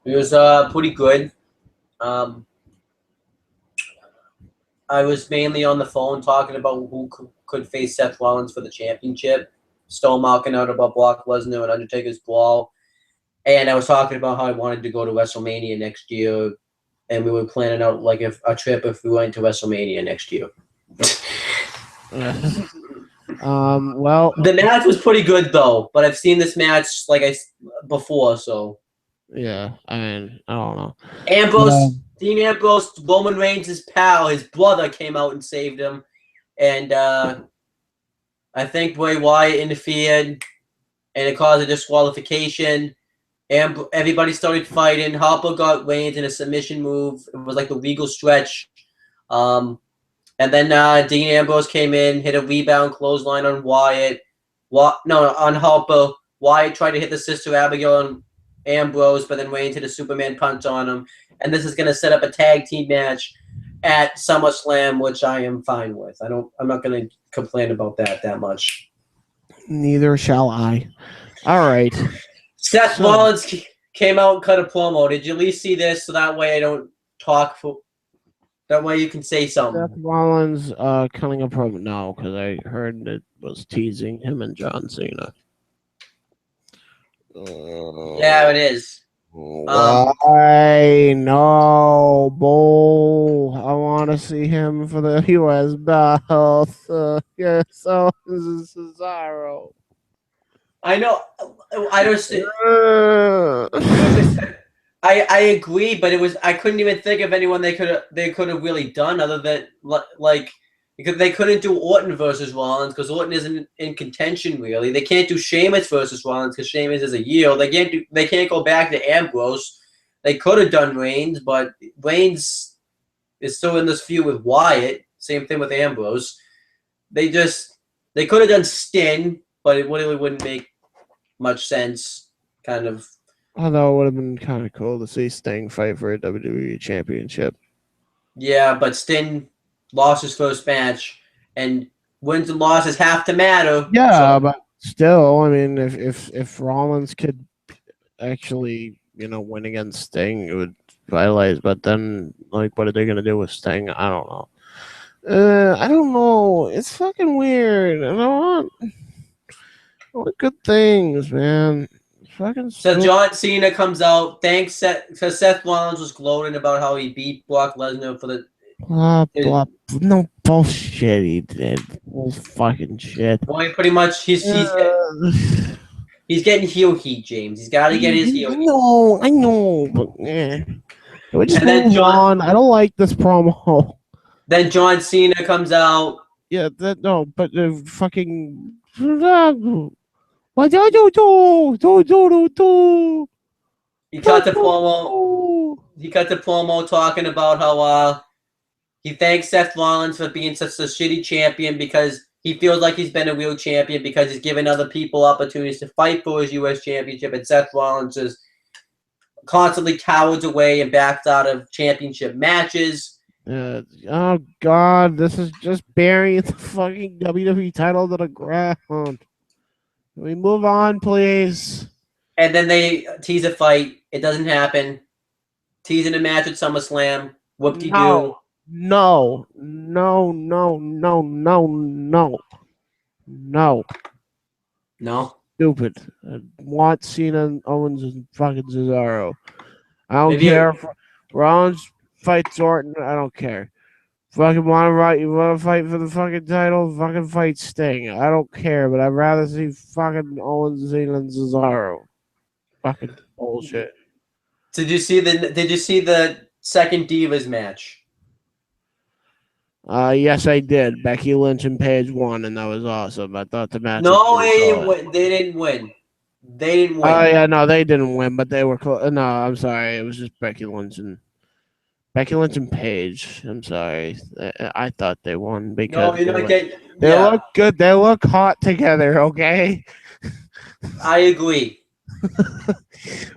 It was pretty good. I was mainly on the phone talking about who could face Seth Rollins for the championship. Still marking out about Brock Lesnar and Undertaker's brawl. And I was talking about how I wanted to go to WrestleMania next year. And we were planning out like a trip if we went to WrestleMania next year. Well, the match was pretty good though, but I've seen this match before, so yeah. I mean, I don't know. Dean Ambrose, Roman Reigns' pal, his brother came out and saved him, and I think Bray Wyatt interfered, and it caused a disqualification. And everybody started fighting. Harper got Reigns in a submission move. It was like the legal stretch. And then Dean Ambrose came in, hit a rebound clothesline on Wyatt. On Harper. Wyatt tried to hit the Sister Abigail on Ambrose, but then Reigns hit a Superman punch on him. And this is going to set up a tag team match at SummerSlam, which I am fine with. I'm not going to complain about that much. Neither shall I. All right. Seth Rollins came out and cut a promo. Did you at least see this so that way I don't talk that way you can say something? Seth Rollins cutting a promo. No, because I heard it was teasing him and John Cena. Yeah, it is. Why no, Bull? I want to see him for the U.S. belt. Yes, so this is Cesaro. I know. I don't. I agree, but I couldn't even think of anyone they could have really done other than because they couldn't do Orton versus Rollins because Orton isn't in contention really. They can't do Sheamus versus Rollins because Sheamus is a heel. They can't go back to Ambrose. They could have done Reigns, but Reigns is still in this feud with Wyatt. Same thing with Ambrose. They could have done Sting, but it really wouldn't make much sense. Kind of. Although it would have been kind of cool to see Sting fight for a WWE Championship. Yeah, but Sting lost his first match, and wins and losses have to matter. Yeah, but still, I mean, if Rollins could actually, win against Sting, it would vitalize. But then, what are they gonna do with Sting? I don't know. I don't know. It's fucking weird. I don't want good things, man. So John Cena comes out. Thanks, because Seth Rollins was gloating about how he beat Brock Lesnar for the. No bullshit. He did. Bull fucking shit. Well, pretty much he's getting heel heat, James. He's got to get his heel heat. I know, but we just move on. I don't like this promo. Then John Cena comes out. Yeah, but fucking. What do? He cut the promo. He cut the promo talking about how he thanks Seth Rollins for being such a shitty champion because he feels like he's been a real champion because he's given other people opportunities to fight for his U.S. championship, and Seth Rollins just constantly cowers away and backs out of championship matches. Oh God, this is just burying the fucking WWE title to the ground. Can we move on, please? And then they tease a fight. It doesn't happen. Teasing a match at SummerSlam. Whoop-de-doo. No. No? stupid. I want Cena and Owens and fucking Cesaro. I don't Maybe care if Rollins fights Orton. I don't care. Fucking you want to fight for the fucking title? Fucking fight Sting. I don't care, but I'd rather see fucking Owens, Cena, and Cesaro. Fucking bullshit. Did you see the second Divas match? Yes, I did. Becky Lynch and Paige won, and that was awesome. I thought the match was No, pretty they didn't solid. win. They didn't win. They didn't win. Oh yeah, no, they didn't win, but they were close. No, I'm sorry. It was just Becky Lynch and Paige. I'm sorry. I thought they won No, because you're not getting. they Yeah, look good. They look hot together. Okay. I agree.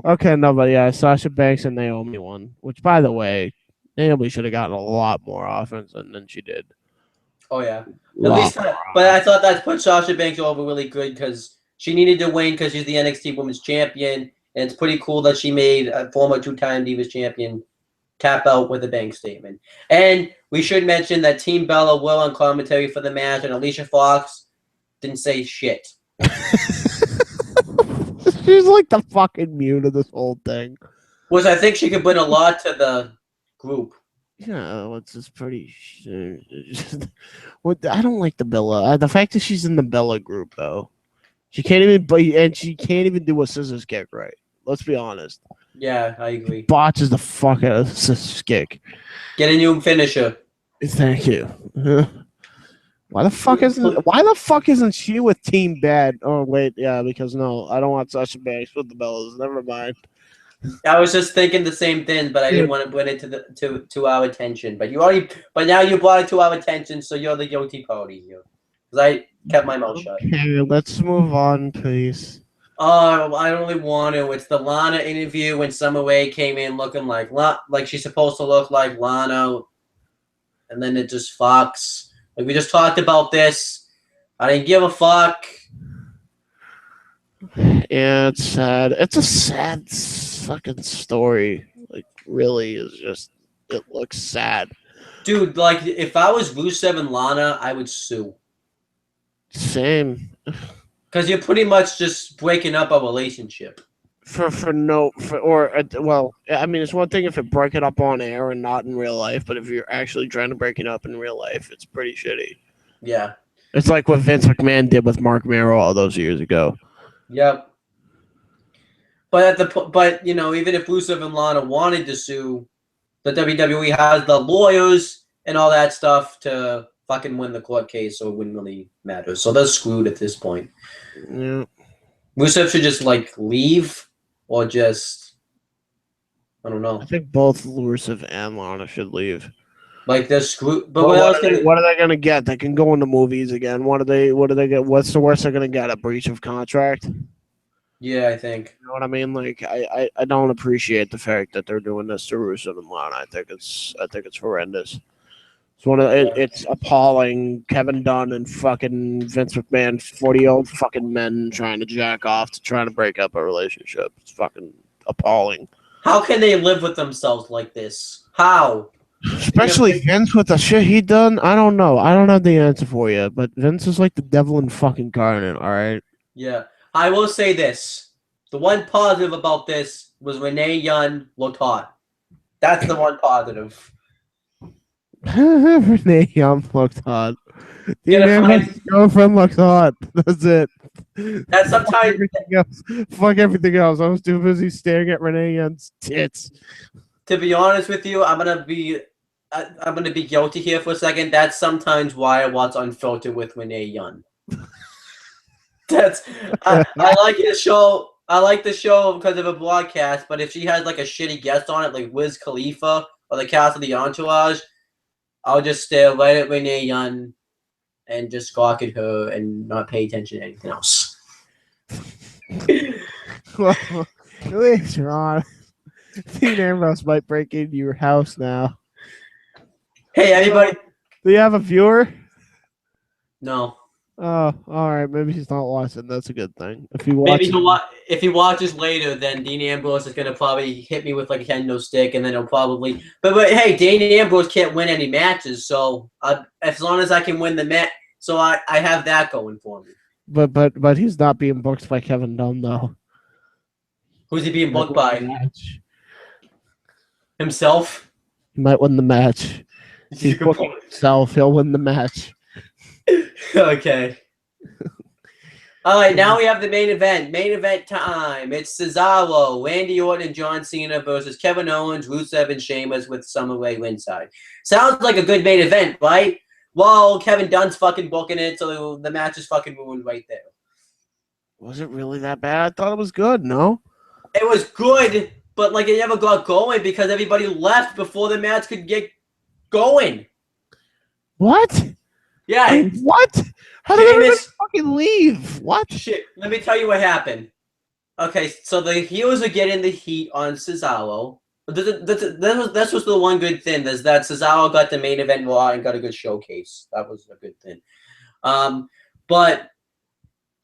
Okay, no, but yeah, Sasha Banks and Naomi won. Which, by the way, Naomi should have gotten a lot more offense than she did. Oh yeah. At Lot least, more but I thought that put Sasha Banks over really good because she needed to win because she's the NXT Women's Champion, and it's pretty cool that she made a former two-time Divas Champion tap out with a bank statement. And we should mention that Team Bella were on commentary for the match, and Alicia Fox didn't say shit. She's like the fucking mute of this whole thing. Which I think she could bring a lot to the group. Yeah, it's just pretty. I don't like the Bella. The fact that she's in the Bella group, though, she can't even do a scissors kick right. Let's be honest. Yeah, I agree. Botches the fuck out of the scissors kick. Get a new finisher. Thank you. Why the fuck isn't she with Team Bad? Oh wait, yeah, because no, I don't want Sasha Banks with the Bellas. Never mind. I was just thinking the same thing, but I didn't want to bring it to our attention. But now you brought it to our attention, so you're the guilty party here. Because I kept my mouth shut. Okay, let's move on, please. Oh, I don't really want to. It's the Lana interview when Summer Rae came in looking like she's supposed to look like Lana, and then it just fucks. Like we just talked about this. I didn't give a fuck. Yeah, it's sad. It's a sad fucking story. Like, really, it looks sad. Dude, like, if I was Rusev and Lana, I would sue. Same. Because you're pretty much just breaking up a relationship. Well, I mean, it's one thing if it break it up on air and not in real life, but if you're actually trying to break it up in real life, it's pretty shitty. Yeah. It's like what Vince McMahon did with Mark Mero all those years ago. Yep. But even if Rusev and Lana wanted to sue, the WWE has the lawyers and all that stuff to fucking win the court case, so it wouldn't really matter. So they're screwed at this point. Yeah. Rusev should just leave or just I don't know. I think both Rusev and Lana should leave. They're screwed. But what are they gonna get? They can go into movies again. What do they get? What's the worst they're gonna get? A breach of contract? Yeah, I think. You know what I mean? Like I don't appreciate the fact that they're doing this to Rusev and Lana. I think it's horrendous. It's appalling. Kevin Dunn and fucking Vince McMahon, 40-year-old fucking men trying to jack off to trying to break up a relationship. It's fucking appalling. How can they live with themselves like this? How? Especially Vince with the shit he done. I don't know. I don't have the answer for you, but Vince is like the devil in fucking incarnate, all right? Yeah. I will say this. The one positive about this was Renee Young looked hot. That's the one positive. Renee Young looked hot. His girlfriend looks hot. That's it. That's sometimes fuck everything else. I was too busy staring at Renee Young's tits. To be honest with you, I'm gonna be guilty here for a second. That's sometimes why I watch Unfiltered with Renee Young. I like the show. I like the show because of a broadcast, but if she has a shitty guest on it, like Wiz Khalifa or the cast of The Entourage, I'll just stare right at Renee Young and just gawk at her and not pay attention to anything else. Well, later on, Dean Ambrose might break into your house now. Hey, anybody? Do you have a viewer? No. Oh, all right. Maybe he's not watching. That's a good thing. If he watches later, then Dean Ambrose is gonna probably hit me with a kendo stick, and then he'll probably. But hey, Dean Ambrose can't win any matches, so as long as I can win the match, so I have that going for me. But he's not being booked by Kevin Dunn though. Who's he being Might booked win the by? match. Himself? He might win the match. He's You can booking pull himself. He'll win the match. it. Okay. All right, now we have the main event. Main event time. It's Cesaro, Randy Orton, and John Cena versus Kevin Owens, Rusev, and Sheamus with Summer Rae ringside. Sounds like a good main event, right? Well, Kevin Dunn's fucking booking it, so the match is fucking ruined right there. Was it really that bad? I thought it was good. No. It was good, but like it never got going because everybody left before the match could get going. What? Yeah. What? How did everybody Sheamus, fucking leave? What? shit. Let me tell you what happened. Okay, so the heels are getting the heat on Cesaro. This was the one good thing, is that Cesaro got the main event Raw and got a good showcase. That was a good thing. But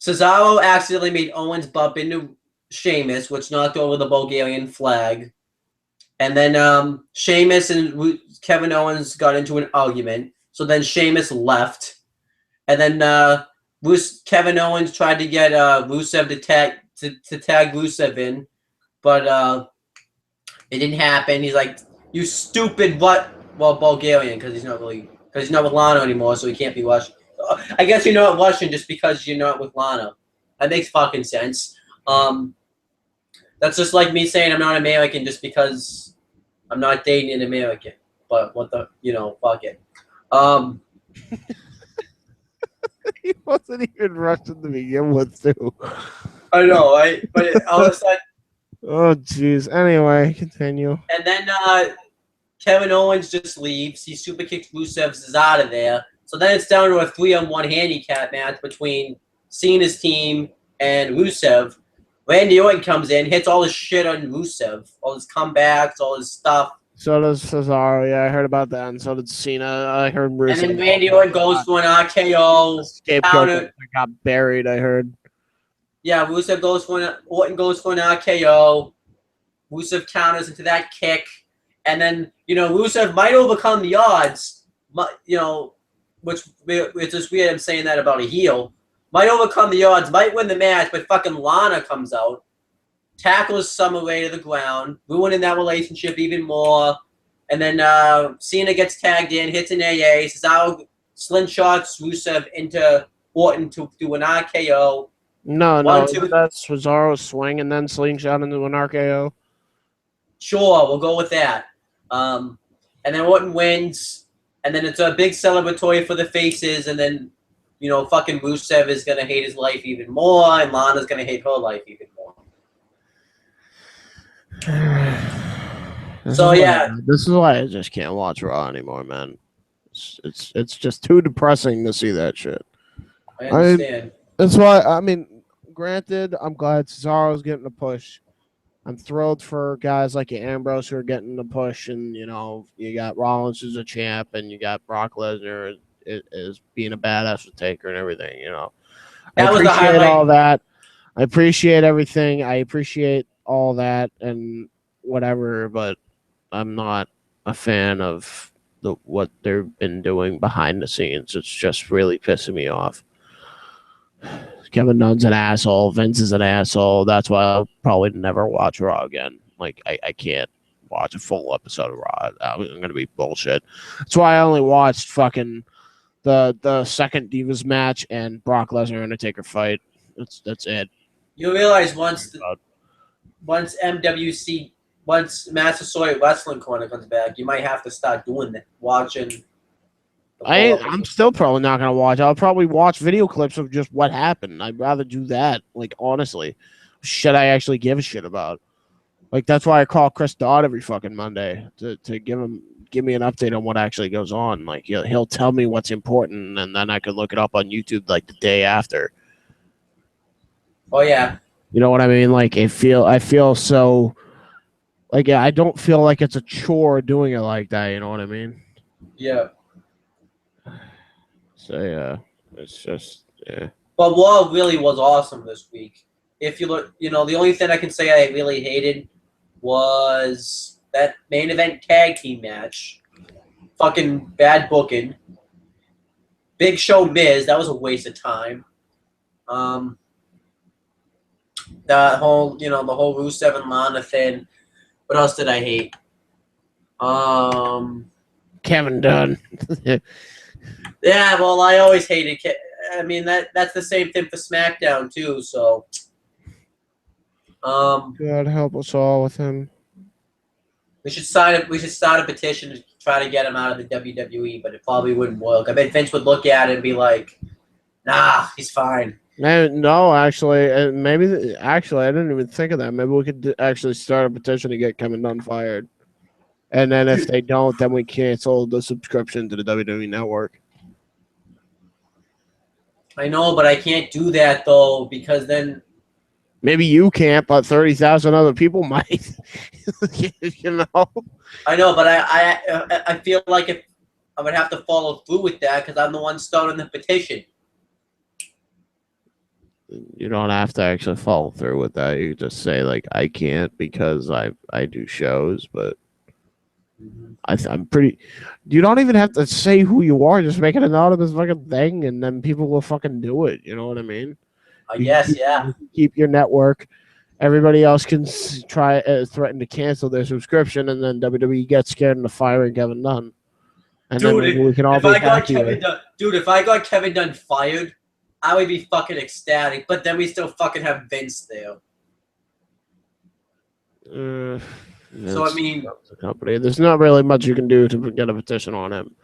Cesaro accidentally made Owens bump into Sheamus, which knocked over the Bulgarian flag. And then Sheamus and Kevin Owens got into an argument. So then Sheamus left. And then Kevin Owens tried to get Rusev to tag Rusev in, but it didn't happen. He's like, "You stupid what?" Well, Bulgarian because he's not with Lana anymore, so he can't be Russian. I guess you're not Russian just because you're not with Lana. That makes fucking sense. That's just like me saying I'm not American just because I'm not dating an American. But fuck it. He wasn't even Russian to begin with, too. I know, right? But all of a sudden, oh, jeez. Anyway, continue. and then Kevin Owens just leaves. He super kicks Rusev, is out of there. So then it's down to a 3-on-1 handicap match between Cena's team and Rusev. Randy Orton comes in, hits all his shit on Rusev, all his comebacks, all his stuff. So does Cesaro. Yeah, I heard about that. And so did Cena. I heard Rusev. And then Randy Orton goes for an RKO. Scapegoat got buried, I heard. Yeah, Orton goes for an RKO. Rusev counters into that kick. And then, Rusev might overcome the odds, which it's just weird I'm saying that about a heel. Might overcome the odds, might win the match, but fucking Lana comes out, tackles Summer Rae to the ground, ruining that relationship even more. And then Cena gets tagged in, hits an AA. Cesaro slingshots Rusev into Orton to do an RKO. No, that's Cesaro's swing and then slingshot into an RKO. Sure, we'll go with that. And then Orton wins, and then it's a big celebratory for the faces, and then, fucking Rusev is going to hate his life even more, and Lana's going to hate her life even more. This is why I just can't watch Raw anymore, man. It's just too depressing to see that shit. I understand. That's why, granted, I'm glad Cesaro's getting a push. I'm thrilled for guys like Ambrose who are getting the push, and you got Rollins who's a champ, and you got Brock Lesnar is being a badass with Taker and everything. I appreciate all that. I appreciate everything. I appreciate all that and whatever, but I'm not a fan of what they've been doing behind the scenes. It's just really pissing me off. Kevin Dunn's an asshole. Vince is an asshole. That's why I'll probably never watch Raw again. Like, I can't watch a full episode of Raw. I'm going to be bullshit. That's why I only watched fucking the second Divas match and Brock Lesnar Undertaker fight. That's it. You realize once Massasoit Wrestling Corner comes back, you might have to start doing that, watching. I'm still probably not going to watch. I'll probably watch video clips of just what happened. I'd rather do that. Like, honestly, shit I actually give a shit about. Like, that's why I call Chris Dodd every fucking Monday to give me an update on what actually goes on. Like, he'll tell me what's important, and then I could look it up on YouTube like the day after. Oh yeah. You know what I mean? Like, I feel so. Like, I don't feel like it's a chore doing it like that. You know what I mean? Yeah. So yeah, it's just But Raw really was awesome this week. If you look, the only thing I can say I really hated was that main event tag team match. Fucking bad booking. Big Show Miz, that was a waste of time. That whole, the whole Rusev and Lana thing. What else did I hate? Kevin Dunn. Yeah, well, I always hated. I mean, that's the same thing for SmackDown too. So, God help us all with him. we should start a petition to try to get him out of the WWE, but it probably wouldn't work. I bet Vince would look at it and be like, "Nah, he's fine." No, actually, I didn't even think of that. Maybe we could actually start a petition to get Kevin Dunn fired, and then if they don't, then we cancel the subscription to the WWE Network. I know, but I can't do that though because then maybe you can't, but 30,000 other people might. You know. I know, but I feel like if I would have to follow through with that because I'm the one starting the petition. You don't have to actually follow through with that. You just say like I can't because I do shows, but I'm pretty. You don't even have to say who you are. Just make it an anonymous fucking thing, and then people will fucking do it. You know what I mean? Yes, yeah. Keep your network. Everybody else can try threaten to cancel their subscription, and then WWE gets scared into firing Kevin Dunn. And dude, then we can all if be I got happy Kevin Dunn, dude, if I got Kevin Dunn fired, I would be fucking ecstatic. But then we still fucking have Vince there. So I mean, the company. There's not really much you can do to get a petition on him.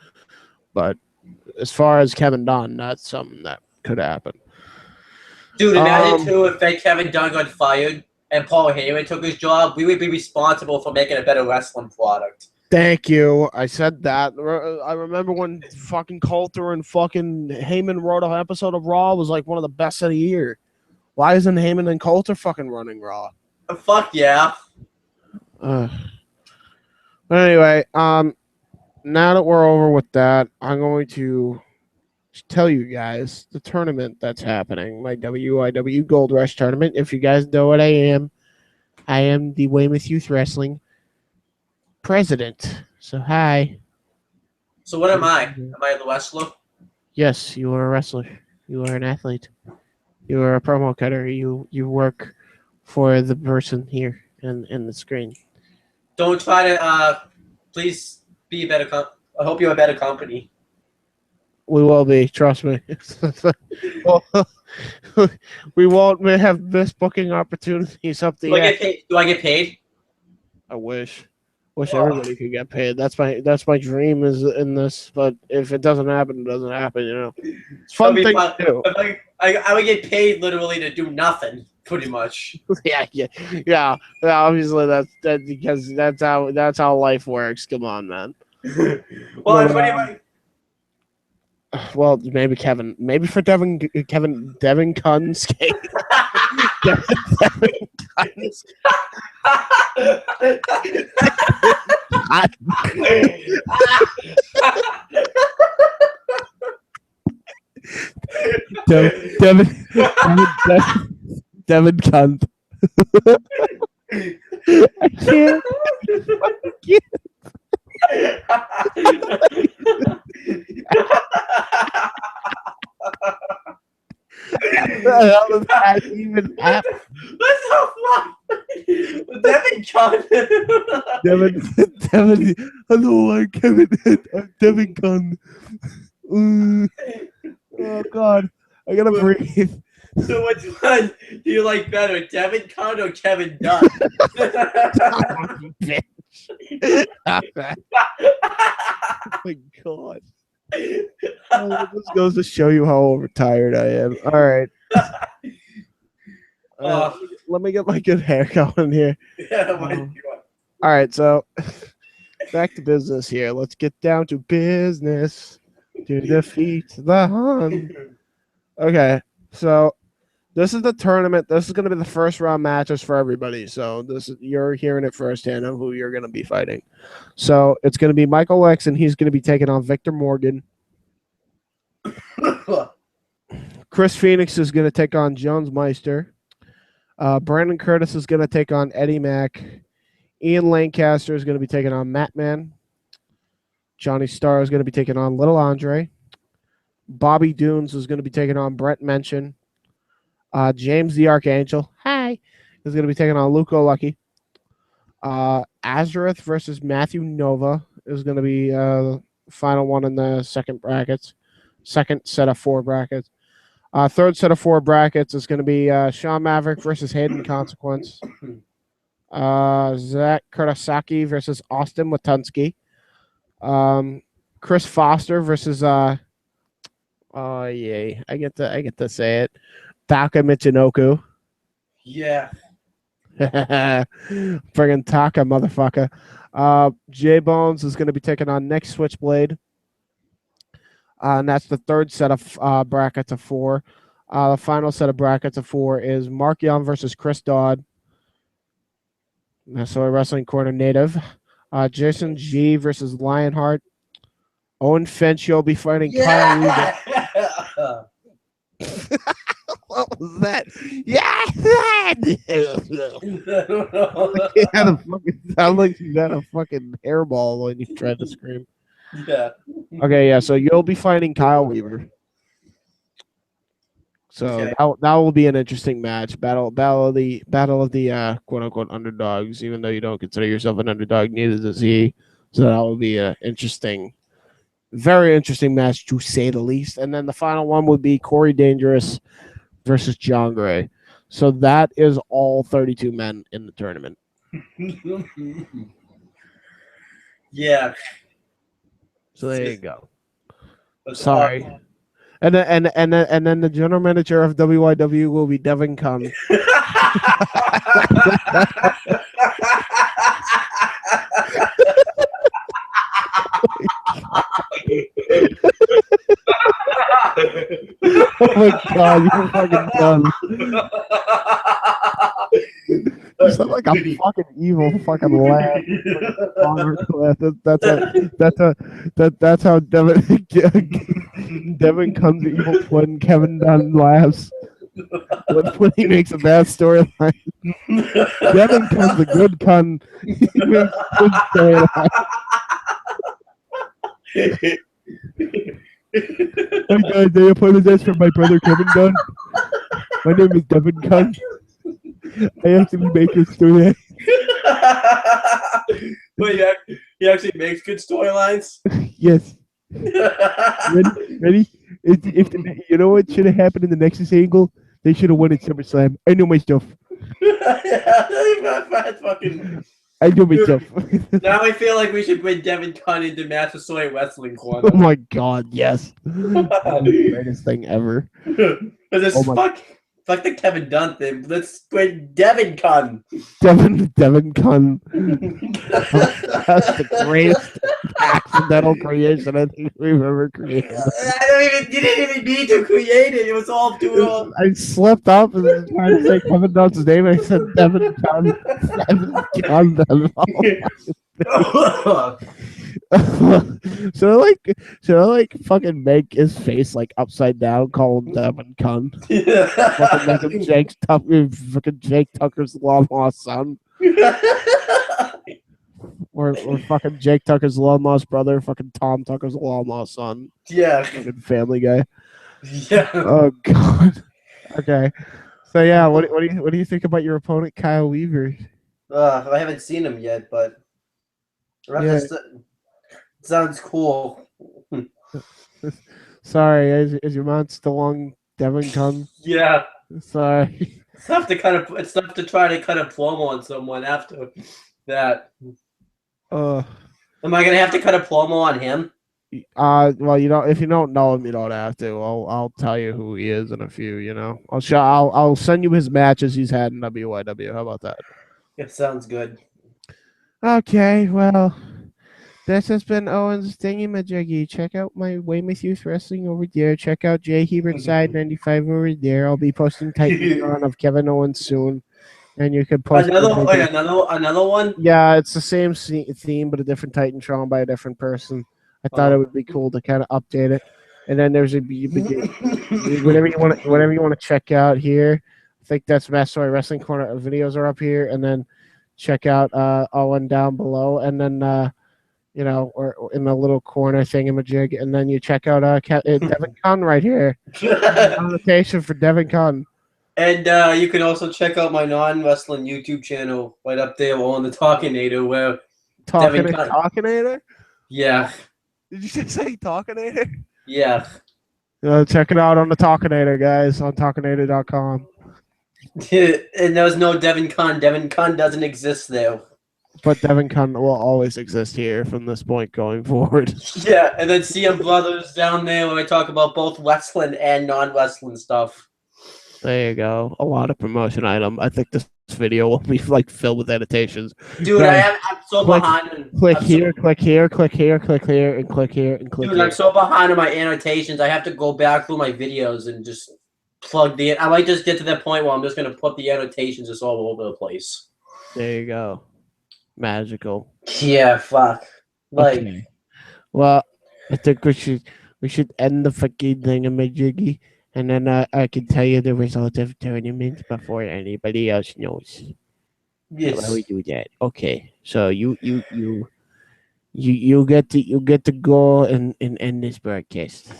But as far as Kevin Dunn, that's something that could happen. Dude, imagine too if Kevin Dunn got fired and Paul Heyman took his job, we would be responsible for making a better wrestling product. Thank you. I said that. I remember when fucking Coulter and fucking Heyman wrote an episode of Raw was like one of the best of the year. Why isn't Heyman and Coulter fucking running Raw? Fuck yeah. But anyway, now that we're over with that, I'm going to tell you guys the tournament that's happening, my WIW Gold Rush tournament. If you guys know what I am the Weymouth Youth Wrestling president. So hi. So what am I? Am I the wrestler? Yes, you are a wrestler. You are an athlete. You are a promo cutter. You work for the person here in the screen. Don't try to please be a better I hope you're a better company. We will be, trust me. We won't have missed booking opportunities up the ass. Do I get paid? I wish everybody could get paid. That's my dream is in this, but if it doesn't happen, it doesn't happen. You know, it's a fun thing to do. I would get paid literally to do nothing, pretty much. yeah. Obviously, that's because that's how life works. Come on, man. Well, maybe for Devin Kunn's case. Devin Kunn's. Devin Kunt. I can't. How does that even happen? That's so funny. Devin Kunt. Devin. Hello, I'm Kevin. I'm Devin Kunt. Oh God, I gotta breathe. So which one do you like better, Devin Kunt or Kevin Dunn? Oh my God. Oh, this goes to show you how overtired I am. All right. Let me get my good hair going here. Yeah, all right, so back to business here. Let's get down to business to defeat the Hun. Okay, so this is the tournament. This is going to be the first round matches for everybody. So you're hearing it firsthand of who you're going to be fighting. So it's going to be Michael X, and he's going to be taking on Victor Morgan. Chris Phoenix is going to take on Jones Meister. Brandon Curtis is going to take on Eddie Mack. Ian Lancaster is going to be taking on Mattman. Johnny Starr is going to be taking on Little Andre. Bobby Dunes is going to be taking on Brett Mention. James the Archangel, hi, is going to be taking on Luco Lucky. Azareth versus Matthew Nova is going to be final one in the second set of 4 brackets. Third set of 4 brackets is going to be Sean Maverick versus Hayden Consequence. Zach Kurosaki versus Austin Watunsky. Chris Foster versus oh yay, I get to say it. Taka Michinoku. Yeah. Friggin' Taka, motherfucker. J Bones is going to be taking on Nick Switchblade. And that's the third set of brackets of 4. The final set of brackets of 4 is Mark Young versus Chris Dodd. So a Wrestling Corner native. Jason G versus Lionheart. Owen Finch, you'll be fighting Kyle Weaver. What was that? Yeah! Sound like you had a fucking hairball when you tried to scream. Yeah. Okay, yeah, so you'll be fighting Kyle Weaver. So Okay. that will be an interesting match. Battle of the quote unquote underdogs, even though you don't consider yourself an underdog, neither does he. So that will be a very interesting match to say the least. And then the final one would be Corey Dangerous versus John Gray. So that is all 32 men in the tournament. Yeah. So there you go. That's Sorry. awesome. And then the general manager of WYW will be Devin Kunn. Oh my god, you're fucking done. You sound like a fucking evil fucking laugh. That's how Devin Kunn's evil twin Kevin Dunn laughs when he makes a bad storyline. Devin Kunn's a good Kunn. He makes good storyline. Hey guys, I apologize for my brother Kevin Dunn. My name is Devin Kunn. I actually make good story. Wait, he actually makes good storylines? Yes. Ready? If you know what should have happened in the Nexus angle? They should have won at SummerSlam. I know my stuff. That's fucking... I know my stuff. Now I feel like we should win Devin Kunn into Massasoit Wrestling Corner. Oh my god, yes. That's the greatest thing ever. Fuck the Kevin Dunn thing. Let's win Devin Kunn. Devin Kunn. That's the greatest accidental creation I think we've ever created. You didn't even need to create it. It was all too. I slept up and was trying to say Kevin Dunn's name. I said Devin Kunn. Devin Kunn. Should I like fucking make his face like upside down, call him Devin Kunn? Fucking make him fucking Jake Tucker's long lost son. or fucking Jake Tucker's long lost brother, fucking Tom Tucker's long lost son. Yeah. Fucking Family Guy. Yeah. Oh god. Okay. So yeah, what do you think about your opponent Kyle Weaver? I haven't seen him yet, but Yeah. Sounds cool. Sorry, is your mind still on Devin Kunn? Yeah. Sorry. It's tough to try to cut a promo on someone after that. Am I gonna have to cut a promo on him? Well, you don't. If you don't know him, you don't have to. I'll tell you who he is in a few. You know, I'll send you his matches he's had in WYW. How about that? It sounds good. Okay, well, this has been Owen's Thingy-Majiggy. Check out my Weymouth Youth Wrestling over there. Check out Jay Hebert Side 95 over there. I'll be posting Titan of Kevin Owens soon. And you can post another one? Yeah, it's the same theme, but a different Titantron by a different person. I thought it would be cool to kind of update it. And then there's whatever you want to check out here. I think that's Massasoit Wrestling Corner videos are up here, and then check out Owen down below, and then or in the little corner thingamajig, and then you check out Devin Kunn right here. Annotation for Devin Kunn. And you can also check out my non-wrestling YouTube channel right up there on the Talkinator where Devin Talkinator? Yeah. Did you just say Talkinator? Yeah. Check it out on the Talkinator, guys, on Talkinator.com. And there was no Devin Khan. Devin Khan doesn't exist there. But Devin Khan will always exist here from this point going forward. Yeah, and then CM Brothers down there where I talk about both wrestling and non-wrestling stuff. There you go. A lot of promotion item. I think this video will be like filled with annotations. Dude, Guys, I'm so behind. Click here, click here, click here, click here, and click here, and click Dude, here. I'm so behind on my annotations. I have to go back through my videos and just plug the. I might just get to that point where I'm just gonna put the annotations just all over the place. There you go. Magical. Yeah, fuck. Like, okay. Well, I think we should end the fucking thingamajiggy, and then I can tell you the result of tournament before anybody else knows. yes. How do we do that? Okay. So you get to go and end this broadcast.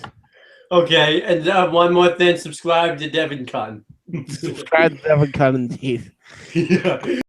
Okay, and one more thing: subscribe to Devin Khan. Subscribe to Devin Khan indeed. Yeah.